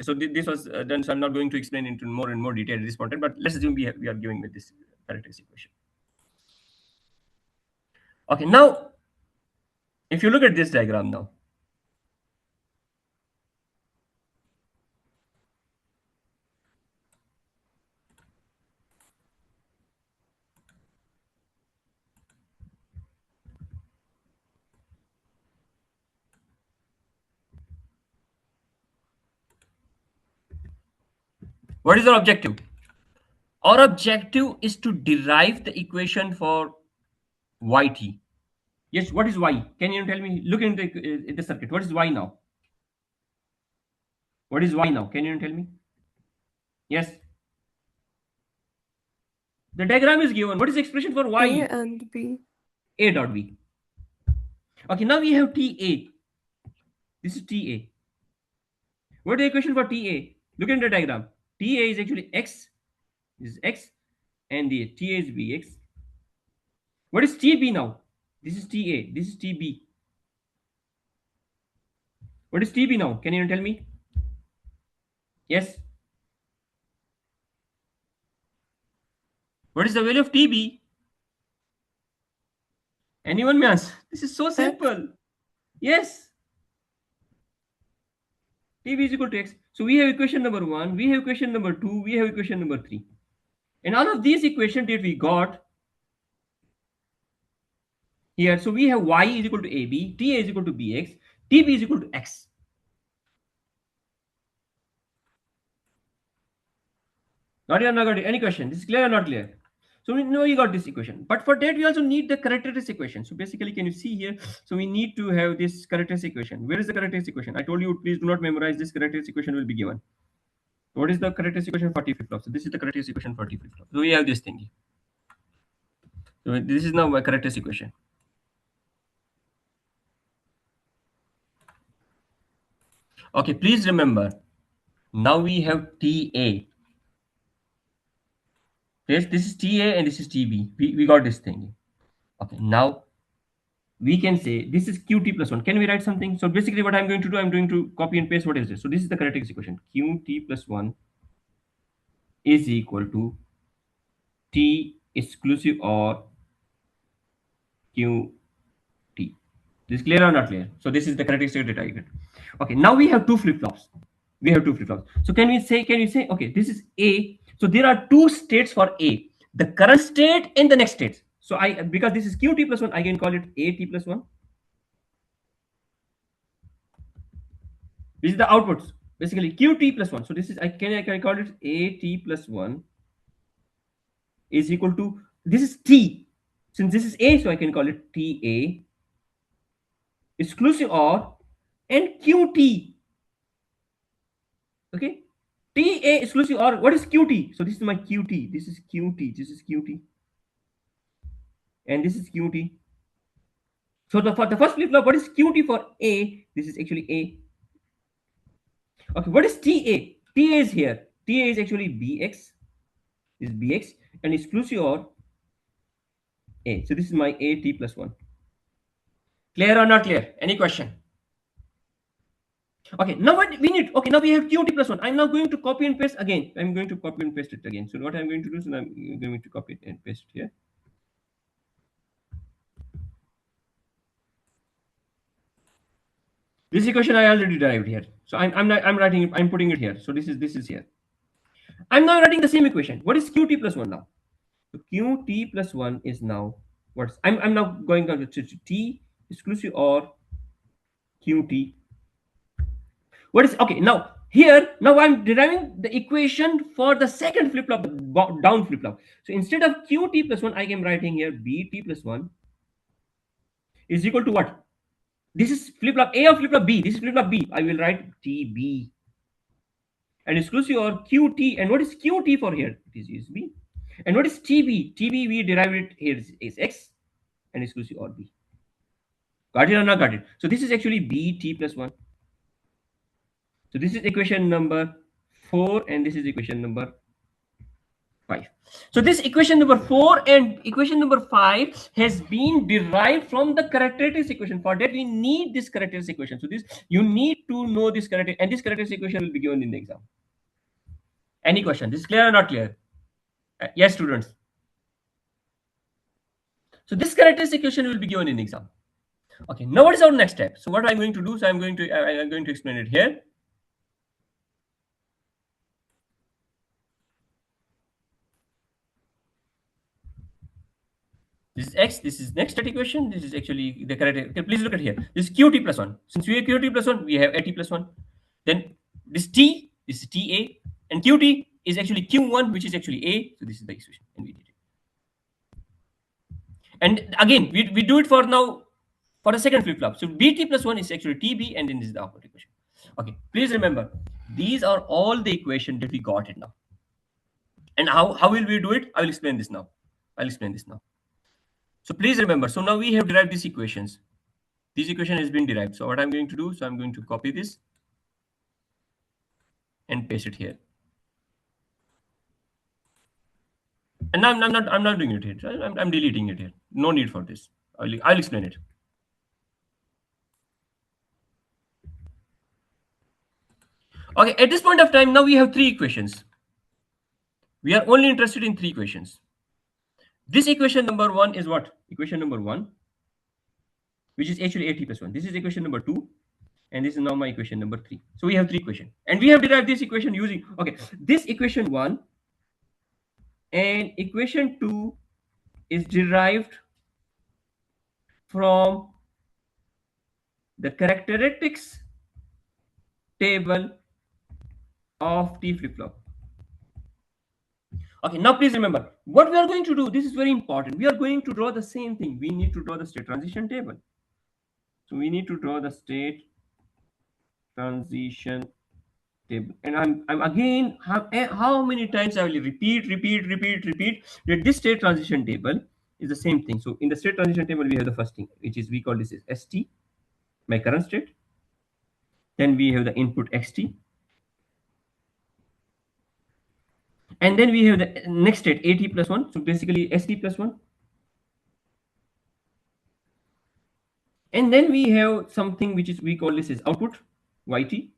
So this was done. So I'm not going to explain into more and more detail at this point, but let's assume we are giving with this characteristic equation. Okay, now if you look at this diagram now, what is our objective? Our objective is to derive the equation for yt. Yes, what is y? Can you tell me? Look in the circuit. What is y now? What is y now? Can you tell me? Yes. The diagram is given. What is the expression for y? A and B. A dot b. Okay, now we have TA. This is TA. What is the equation for TA? Look at the diagram. TA is actually x. This is x, and the TA is bx. What is TB now? This is TA. This is TB. What is TB now? Can you tell me? Yes. What is the value of TB? Anyone may answer. This is so simple. Yes. TB is equal to x. So we have equation number 1, we have equation number 2, we have equation number 3. And all of these equations that we got here, so we have y is equal to AB, TA is equal to BX, TB is equal to x. Got it or not got it? Any question? This is clear or not clear? So we know you got this equation, but for that we also need the characteristic equation. So basically, can you see here? So we need to have this characteristic equation. Where is the characteristic equation? I told you, please do not memorize. This characteristic equation will be given. What is the characteristic equation for T flip flop? So this is the characteristic equation for T flip flop. So we have this thing. So this is now my characteristic equation. Okay, please remember. Now we have TA. Yes, this is TA and this is TB. We got this thing. Okay, now we can say this is QT plus 1. Can we write something? So basically what I'm going to do, I'm going to copy and paste what is this. So this is the characteristic equation. QT plus 1 is equal to T exclusive or QT. This is clear or not clear? So this is the characteristic that I get. Okay, now we have two flip-flops. We have two flip-flops. So can you say, okay, this is A. So there are two states for A. The current state and the next state. So because this is QT plus 1, I can call it AT plus 1. This is the outputs. Basically QT plus 1. So this is, I can call it AT plus 1 is equal to, this is T. Since this is A, so I can call it TA exclusive OR and QT. Okay. TA exclusive OR. What is QT? So this is my QT. This is QT. This is QT. And this is QT. So for the first flip flop, what is QT for A? This is actually A. Okay, what is TA? TA is here. TA is actually BX, this is BX, and exclusive or A. So this is my A T plus 1. Clear or not clear? Any question? Okay, now what we need, okay, now we have QT plus 1. I'm now going to copy and paste again. I'm going to copy and paste it again. So what I'm going to do is I'm going to copy it and paste it here. This equation I already derived here. So I'm writing it, I'm putting it here. So this is here. I'm now writing the same equation. What is QT plus 1 now? So QT plus 1 is now what's I'm now going down to T exclusive or QT. What is okay now? Here now I'm deriving the equation for the second flip flop, down flip flop. So instead of QT plus 1, I am writing here BT plus 1 is equal to what? This is flip flop A or flip flop B. This is flip flop B. I will write TB and exclusive or QT. And what is QT for here? It is B. And what is TB? TB we derived it here is X and exclusive or B. Got it or not got it? So this is actually BT plus 1. So this is equation number 4 and this is equation number 5. So this equation number 4 and equation number 5 has been derived from the characteristics equation. For that we need this characteristics equation. So this you need to know this characteristic, and this characteristics equation will be given in the exam. Any question? This is clear or not clear? Yes, students. So this characteristic equation will be given in the exam. Okay, now what is our next step? So what I'm going to do, so I'm going to explain it here. This is X, this is next state equation, this is actually the correct. Okay, please look at here. This is QT plus 1. Since we have QT plus 1, we have AT plus 1. Then this T, this is TA, and QT is actually Q1, which is actually A. So this is the equation, and we did it. And again, we do it for now for the second flip flop. So BT plus 1 is actually TB, and then this is the output equation. Okay, please remember, these are all the equation that we got it now. And how will we do it? I will explain this now. I'll explain this now. So please remember, so now we have derived these equations. This equation has been derived. So what I'm going to do, so I'm going to copy this and paste it here. And now I'm not doing it here. I'm deleting it here. No need for this. I'll explain it. Okay, at this point of time, now we have 3 equations. We are only interested in 3 equations. This equation number 1 is what? Equation number 1, which is actually AT plus 1. This is equation number 2, and this is now my equation number 3. So we have 3 equations, and we have derived this equation using, okay, this equation 1 and equation 2 is derived from the characteristics table of T flip flop. Okay, now please remember what we are going to do. This is very important. We are going to draw the same thing. We need to draw the state transition table. So we need to draw the state transition table. And I'm again, how many times I will repeat that this state transition table is the same thing. So in the state transition table, we have the first thing, which is we call this is ST, my current state. Then we have the input XT. And then we have the next state AT plus 1. So basically ST plus 1. And then we have something which is we call this is output YT.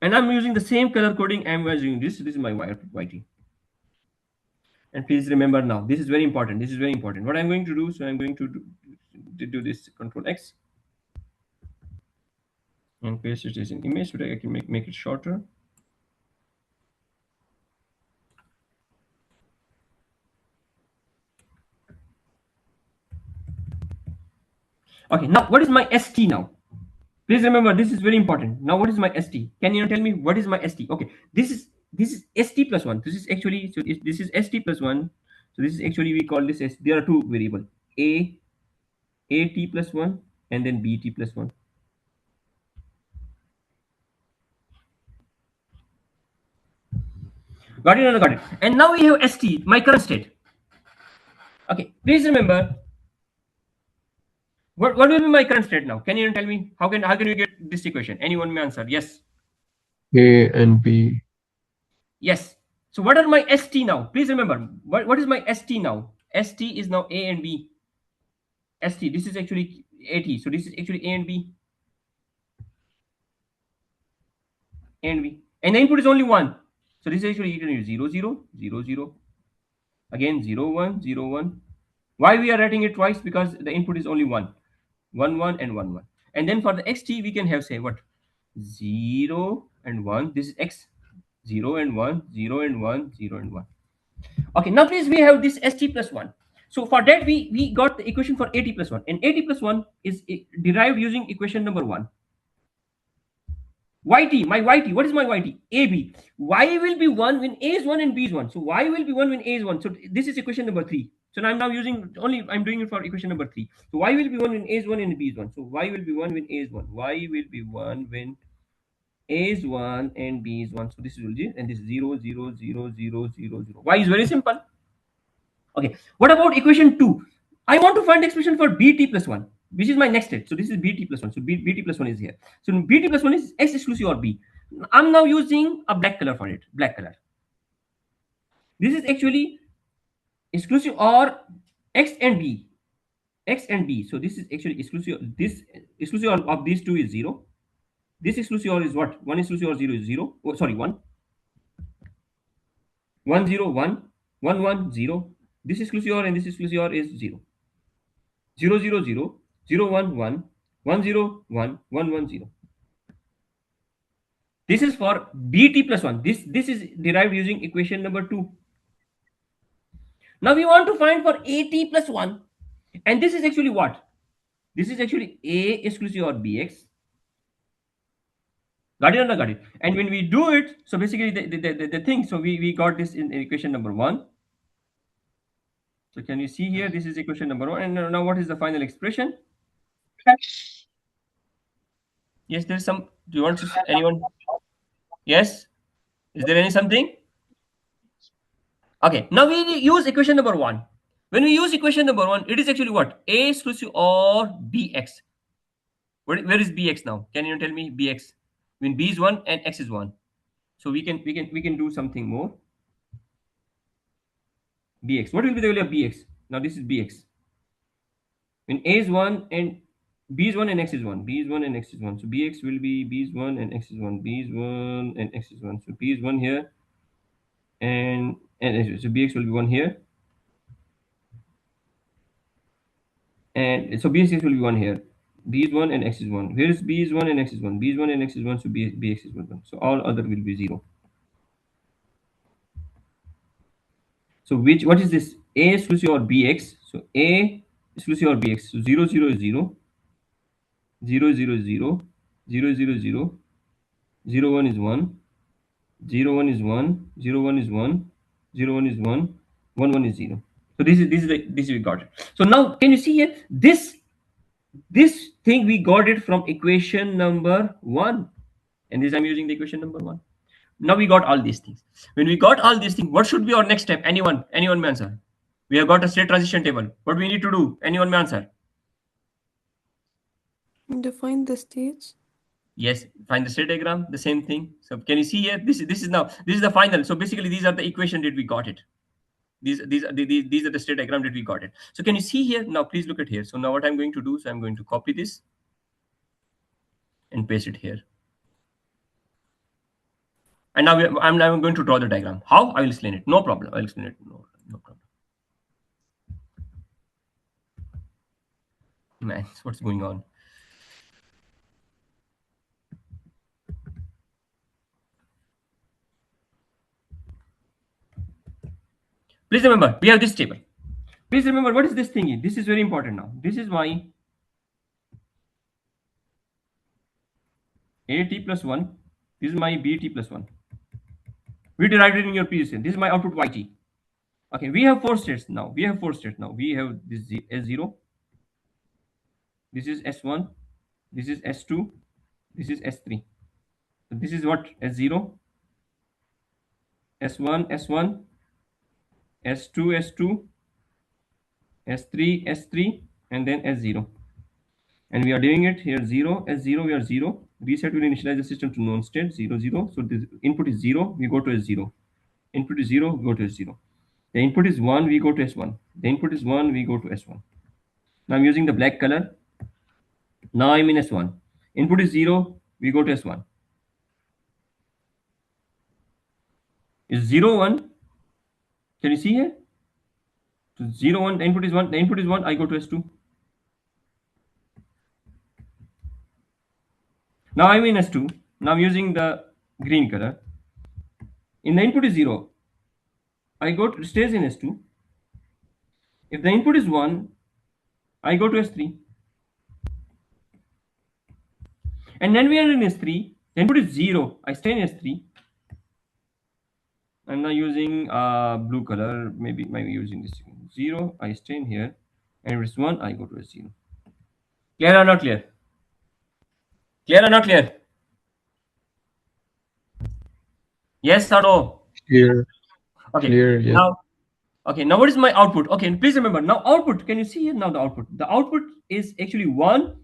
And I'm using the same color coding. I'm using this. This is my YT. And please remember now, this is very important. This is very important. What I'm going to do, so I'm going to do this Control X and paste it as an image so that I can make it shorter. Okay, now what is my ST now? Please remember, this is very important. Now what is my ST? Can you tell me what is my ST? Okay, this is ST plus 1. This is actually, so this is ST plus 1. So this is actually, we call this as, there are 2 variables, AT plus 1 and then BT plus 1. Got it or not got it? And now we have ST, my current state. Okay, please remember, What will be my current state now? Can you tell me how can you get this equation? Anyone may answer. Yes. A and B. Yes. So what are my ST now? Please remember, what is my ST now? ST is now A and B. ST, this is actually AT. So this is actually A and B. A and B. And the input is only one. So this is actually you can use 0, 0, 0, 0. Again 0, 1, 0, 1. Why we are writing it twice? Because the input is only one. 1, 1 and 1, 1. And then for the XT, we can have say what? 0 and 1. This is X. 0 and 1, 0 and 1, 0 and 1. Okay, now please we have this ST plus 1. So for that we got the equation for AT plus 1, and AT plus 1 is derived using equation number 1. YT, my YT, what is my YT? AB. Y will be 1 when A is 1 and B is 1. So Y will be 1 when A is 1. So this is equation number 3. So now I'm now using only, I'm doing it for equation number 3. So Y will be 1 when A is 1 and B is 1. So Y will be 1 when A is 1. Y will be 1 when A is 1 and B is 1. So this is and this is 0, 0, 0, 0, 0, 0. Y is very simple. Okay, what about equation 2? I want to find expression for bt plus 1, which is my next step. So this is bt plus 1. So bt plus 1 is here. So bt plus 1 is x exclusive or b. I'm now using a black color for it. Black color. This is actually exclusive or x and b. X and b. So this is actually exclusive. This exclusive of these two is 0. This exclusive or is what? 1 exclusive or 0 is 0. Oh, sorry, 1. 1, 0, 1. 1, 1, 0. This exclusive or and this exclusive or is 0. 0, 0, 0, 0, 1, 1, 1, 0, 1, 1, 1, 0. This is for bt plus 1. This is derived using equation number 2. Now we want to find for at plus 1. And this is actually what? This is actually a exclusive or bx. Got it or not got it? And when we do it, so basically the thing, so we got this in equation number 1. So can you see here? This is equation number 1. And now what is the final expression? Yes, there's some. Do you want to anyone? Yes? Is there any something? Okay, now we use equation number 1. When we use equation number 1, it is actually what? A exclusive or bx. Where is bx now? Can you tell me bx? When b is 1 and x is 1. So we can do something more. Bx. What will be the value of bx? Now this is bx. When a is 1 and b is 1 and x is 1. B is 1 and x is 1. So bx will be b is 1 and x is 1. B is 1 and x is 1. So b is 1 here and so bx will be 1 here. And so bx will be 1 here. B is 1 and x is 1. Where is b is 1 and x is 1? B is 1 and x is 1, so bx is 1. So all other will be 0. So what is this? A exclusive or bx? So a exclusive or bx. So 0, 0 is 0. 0, 0 is 0. 0, 0 is 0. 0, 1 is 1. 0, 1 is 1. 0, 1 is 1. 0, 1 is 1. 1, 1 is 0. So this we got it. So now can you see here? This thing we got it from equation number 1, and this I'm using the equation number 1. Now we got all these things. When we got all these things, what should be our next step? Anyone may answer. We have got a state transition table. What we need to do? Anyone may answer. Define the states. Yes, find the state diagram, the same thing. So can you see here? This is the final. So basically these are the equation that we got it. These are the state diagram that we got it. So can you see here? Now please look at here. So now what I'm going to do, so I'm going to copy this and paste it here. And now I'm going to draw the diagram. How? I will explain it. No problem. I'll explain it. No problem. Man, what's going on? Please remember, we have this table. Please remember, what is this thingy? This is very important now. This is my AT plus 1. This is my BT plus 1. We derived it in your previous one. This is my output YT. Okay, we have 4 states now. We have this S0. This is S1. This is S2. This is S3. So this is what? S0, S1, S1, S2, S2, S3, S3, and then S0. And we are doing it here 0 as 0, we are 0. Reset will initialize the system to known state 0 0. So this input is 0, we go to S0. Input is 0, we go to S0. The input is 1, we go to S1. The input is 1, we go to S1. Now I'm using the black color. Now I'm in S1. Input is 0, we go to S1. Is 0 1? Can you see here? So 0 1, the input is 1, the input is 1, I go to S2. Now I'm in S2. Now I'm using the green color. In the input is 0, I go to stays in S2. If the input is 1, I go to S3. And then we are in S3. The input is 0, I stay in S3. I'm now using blue color, maybe using this 0, I stay in here. And if it's 1, I go to S0. Clear or not clear? Clear or not clear? Yes or no? Clear. Okay. Clear. Yes. Now, okay. Now, what is my output? Okay. Please remember. Now, output. Can you see here now the output? The output is actually 1,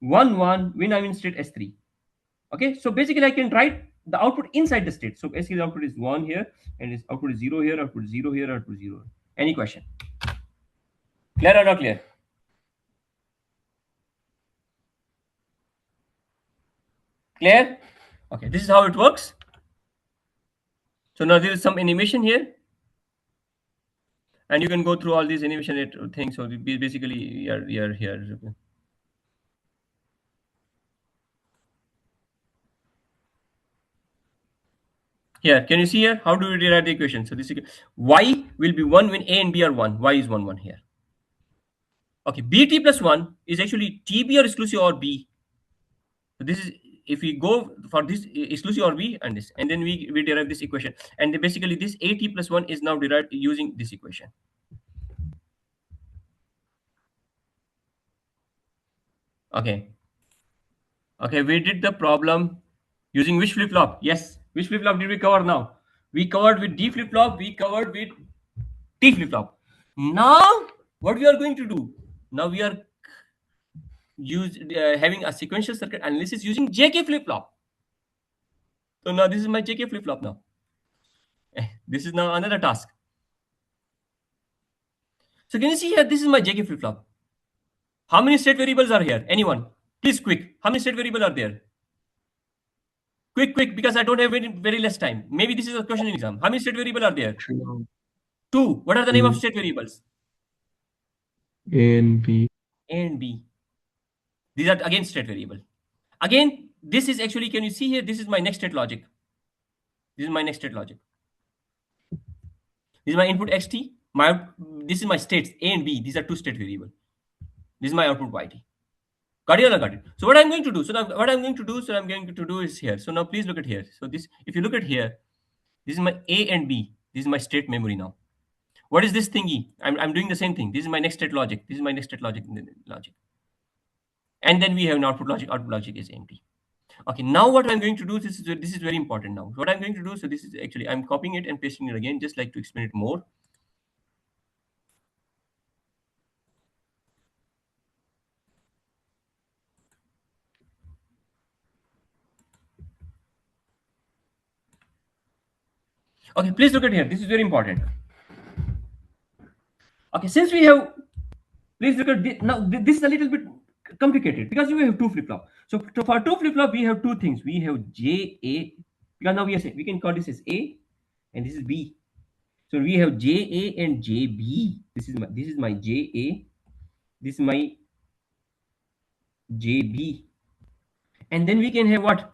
1, 1 when I'm in state S3. Okay. So basically, I can write the output inside the state. So basically, the output is 1 here, and its output is 0 here, output 0 here, output 0. Any question? Clear or not clear? Clear? Okay. This is how it works. So now there is some animation here, and you can go through all these animation things. So basically, you're here. Here, can you see here? How do we derive the equation? So this y will be 1 when a and b are 1. Y is 1, 1 here. Okay, bt plus 1 is actually tb or exclusive or b. So this is, if we go for this exclusive or b and this, and then we derive this equation. And then basically this at plus 1 is now derived using this equation. Okay. Okay, we did the problem using which flip-flop? Yes. Which flip-flop did we cover now? We covered with D flip-flop, we covered with T flip-flop. Now, what we are going to do? Now we are having a sequential circuit analysis using JK flip-flop. So now this is my JK flip-flop now. This is now another task. So can you see here? This is my JK flip-flop. How many state variables are here? Anyone? Please quick. How many state variables are there? Quick, because I don't have very less time. Maybe this is a question in exam. How many state variables are there? Two. Two. What are the name of Two. state variables? A and B. A and B. These are again state variable. Again, this is actually, can you see here? This is my next state logic. This is my next state logic. This is my input xt. This is my states A and B. These are two state variable. This is my output yt. Got it or not got it? So what I'm going to do? So now what I'm going to do is here. So now please look at here. So this, if you look at here, this is my A and B. This is my state memory now. What is this thingy? I'm doing the same thing. This is my next state logic. This is my next state logic. And then we have an output logic. Output logic is empty. Okay, now what I'm going to do, this is very important now. What I'm going to do, so this is actually, I'm copying it and pasting it again, just like to explain it more. Okay, please look at here. This is very important. Okay, since we have, please look at this. Now this is a little bit complicated because we have two flip-flop. So for two flip-flop, we have two things. We have JA, because now we can call this as A and this is B. So we have JA and JB. This is my JA. This is my JB. And then we can have what?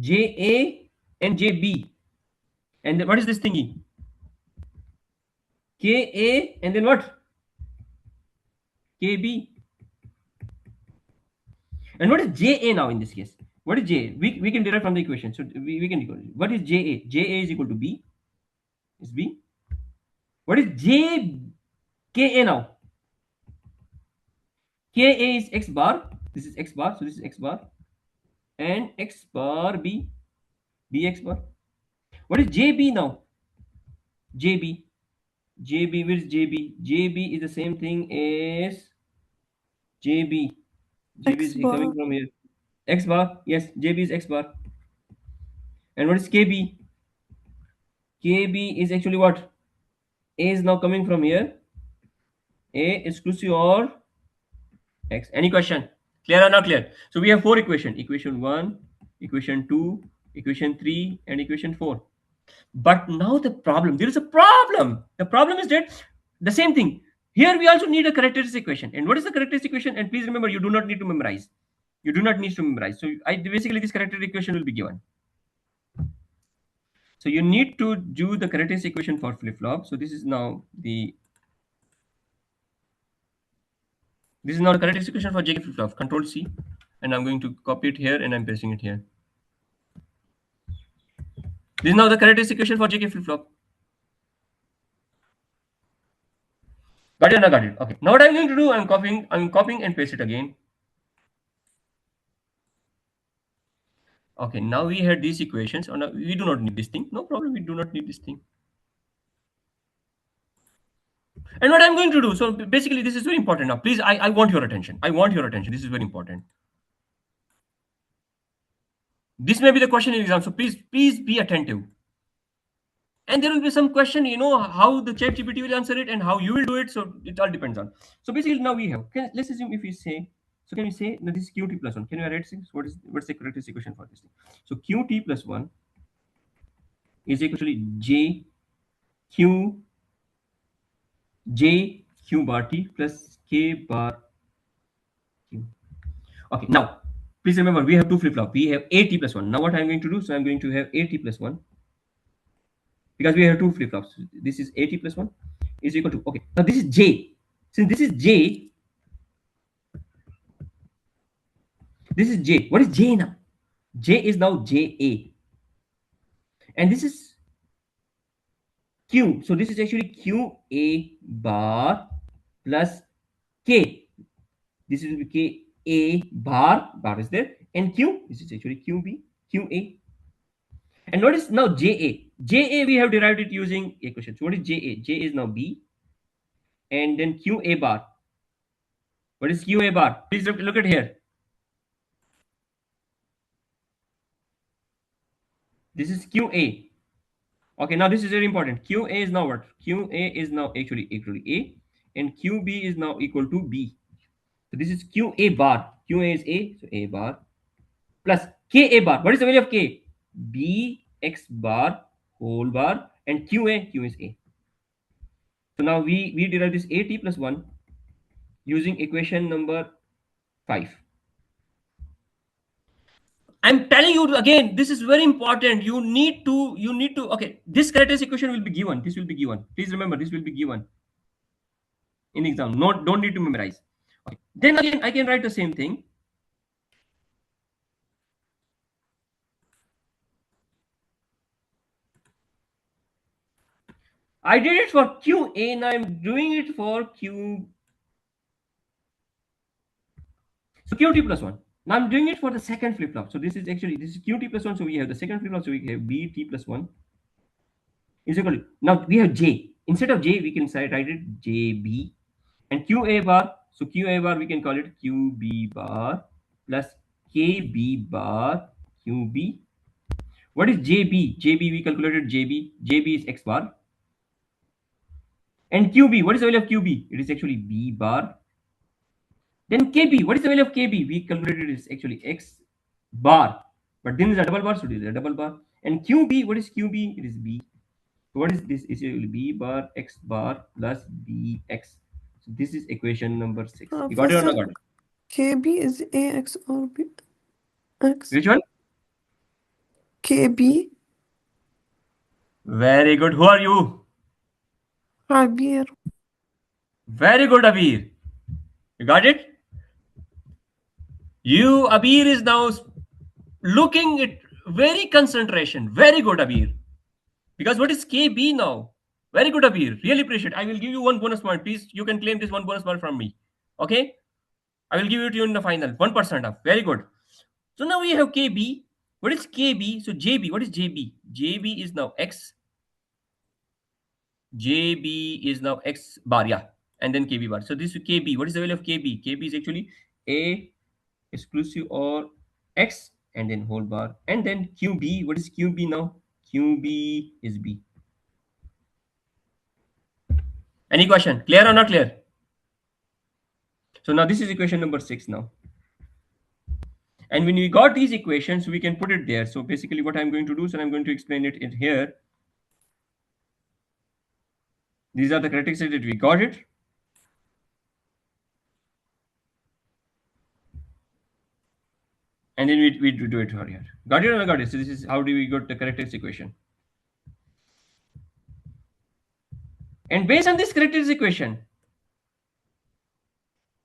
JA and JB. And then what is this thingy? KA and then what? KB. And what is JA now in this case? What is JA? We can derive from the equation. So we can equal. What is JA? JA is equal to B. Is B. What is JKA now? KA is X bar. This is X bar. So this is X bar. And X bar B. BX bar. What is JB now? JB. JB, where is JB? JB is the same thing as JB. JB X is coming bar. from here. X bar. Yes, JB is X bar. And what is KB? KB is actually what? A is now coming from here. A exclusive or X. Any question? Clear or not clear? So we have four equation. Equation 1, equation 2, equation 3, and equation 4. But now the problem, there is a problem. The problem is that the same thing. Here we also need a characteristic equation. And what is the characteristic equation? And please remember, you do not need to memorize. You do not need to memorize. So I basically this characteristic equation will be given. So you need to do the characteristic equation for flip flop. So this is now the characteristic equation for JK flip flop. Control C, and I'm going to copy it here and I'm pasting it here. This is now the characteristic equation for JK flip flop. Got it or not got it? Okay. Now what I'm going to do, I'm copying and paste it again. Okay, now we had these equations. Oh, no, we do not need this thing. No problem, we do not need this thing. And what I'm going to do, so basically this is very important now. Please, I want your attention. I want your attention. This is very important. This may be the question in exam, so please be attentive. And there will be some question, how the chat GPT will answer it and how you will do it. So it all depends on. So basically now we have, let's assume if we say, so can we say, no, this is qt plus 1. Can you write things? What's the correct equation for this thing? So qt plus 1 is equal to j q j q bar t plus k bar q. Okay, now please remember we have two flip flop. We have a t plus 1. Now what I'm going to do, so I'm going to have a t plus 1 because we have two flip flops. This is a t plus 1 is equal to, okay, now this is j. Since this is j, this is j. What is j now? J is now ja, and this is q. So this is actually q a bar plus k. This is k a bar is there, and q, this is actually qb qa. And notice now ja we have derived it using equation. So what is ja? J is now b, and then qa bar. What is qa bar? Please look at here. This is qa. Okay, now this is very important. qa is now what? Qa is now actually equal to a, and qb is now equal to b. So this is qa bar. Qa is a, so a bar plus ka bar. What is the value of k? B x bar whole bar, and q is a. So now we derive this a t plus 1 using equation number 5. I'm telling you again, this is very important. You need to, okay, this characteristic equation will be given. This will be given. Please remember, this will be given in exam. Don't need to memorize. Okay. Then again, I can write the same thing. I did it for qa, and I'm doing it for q. So qt plus 1. Now I'm doing it for the second flip flop. So this is qt plus 1. So we have the second flip flop. So we have bt plus 1 is equal to, now we have j. Instead of j, we can write it jb, and qa bar. So qa bar, we can call it qb bar plus kb bar qb. What is jb? Jb, we calculated jb. Jb is x bar. And qb, what is the value of qb? It is actually b bar. Then kb, what is the value of kb? We calculated it is actually x bar. But then is a double bar, so it is a double bar. And qb, what is qb? It is b. So what is this? It will be b bar x bar plus bx. So this is equation number 6. You got it or not got it? KB is AX or B X. Which one? KB. Very good. Who are you? Abir. Very good, Abir. You got it? You, Abir, is now looking at very concentration. Very good, Abir. Because what is KB now? Very good, Abir. Really appreciate. I will give you one bonus point. Please, you can claim this one bonus point from me. Okay? I will give it to you in the final. 1% off. Very good. So now we have KB. What is KB? So JB. What is JB? JB is now X JB is now X bar, yeah, and then KB bar. So this KB, what is the value of KB? KB is actually A exclusive or X and then whole bar. And then QB, what is QB now? QB is B. Any question? Clear or not clear? So now this is equation number 6 now. And when we got these equations, we can put it there. So basically what I'm going to do is I'm going to explain it in here. These are the characteristics that we got it. And then we do it for here. Got it or not got it? So this is how do we got the characteristic equation. And based on this characteristic equation,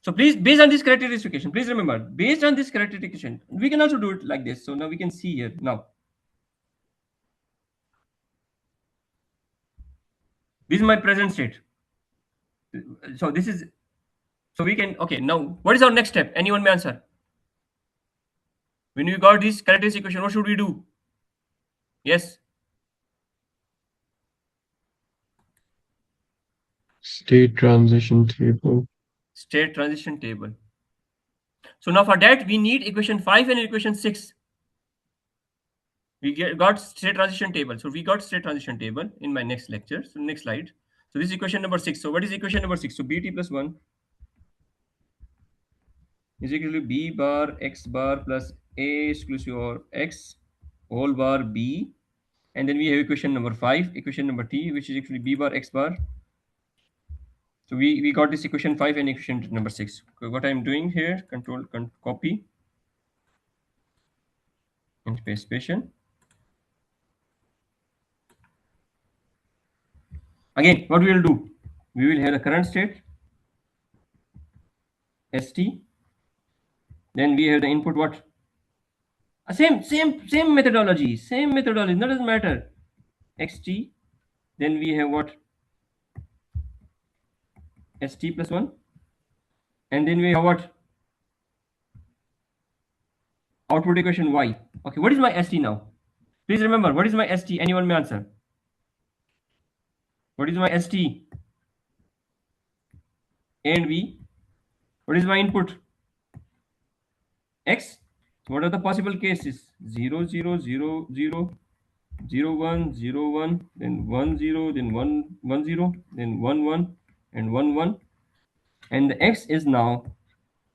so please, based on this characteristic equation, please remember, based on this characteristic equation, we can also do it like this. So now we can see here now. This is my present state. So this is, so we can, okay, now what is our next step? Anyone may answer. When we got this characteristic equation, what should we do? Yes. State transition table. State transition table. So now for that, we need equation 5 and equation 6. We got state transition table. So we got state transition table in my next lecture. So next slide. So this is equation number 6. So what is equation number 6? So BT plus 1 is equal to B bar X bar plus A exclusive or X whole bar B. And then we have equation number 5, equation number T, which is actually B bar X bar. So we got this equation 5 and equation number 6. So what I'm doing here, control copy and paste patient. Again, what we will do, we will have the current state ST, then we have the input what? Same methodology, not doesn't matter. XT, then we have what? ST plus 1, and then we have what? Output equation Y. Okay, what is my ST now? Please remember, what is my ST? Anyone may answer. What is my ST? A and B. What is my input? X. What are the possible cases? 0, 0, 0, 0, 0, 1, 0, 1, then 1, 0, then 1, 1, 0, then 1, 1, and 1, 1. And the X is now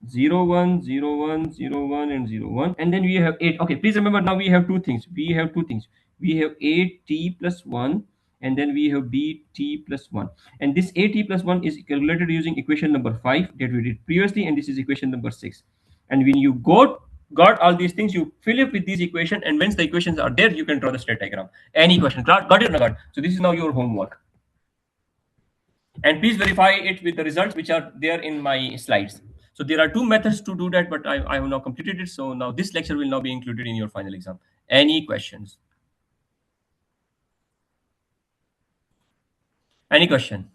0, 1, 0, 1, 0, 1, and 0, 1. And then we have 8. Okay, please remember now we have two things. We have 8t plus 1, and then we have bt plus 1. And this at plus 1 is calculated using equation number 5 that we did previously, and this is equation number 6. And when you got all these things, you fill it with these equations, and once the equations are there, you can draw the state diagram. Any question? Got it or not? So this is now your homework. And please verify it with the results which are there in my slides. So there are two methods to do that, but I have now completed it. So now this lecture will now be included in your final exam. Any questions? Any question?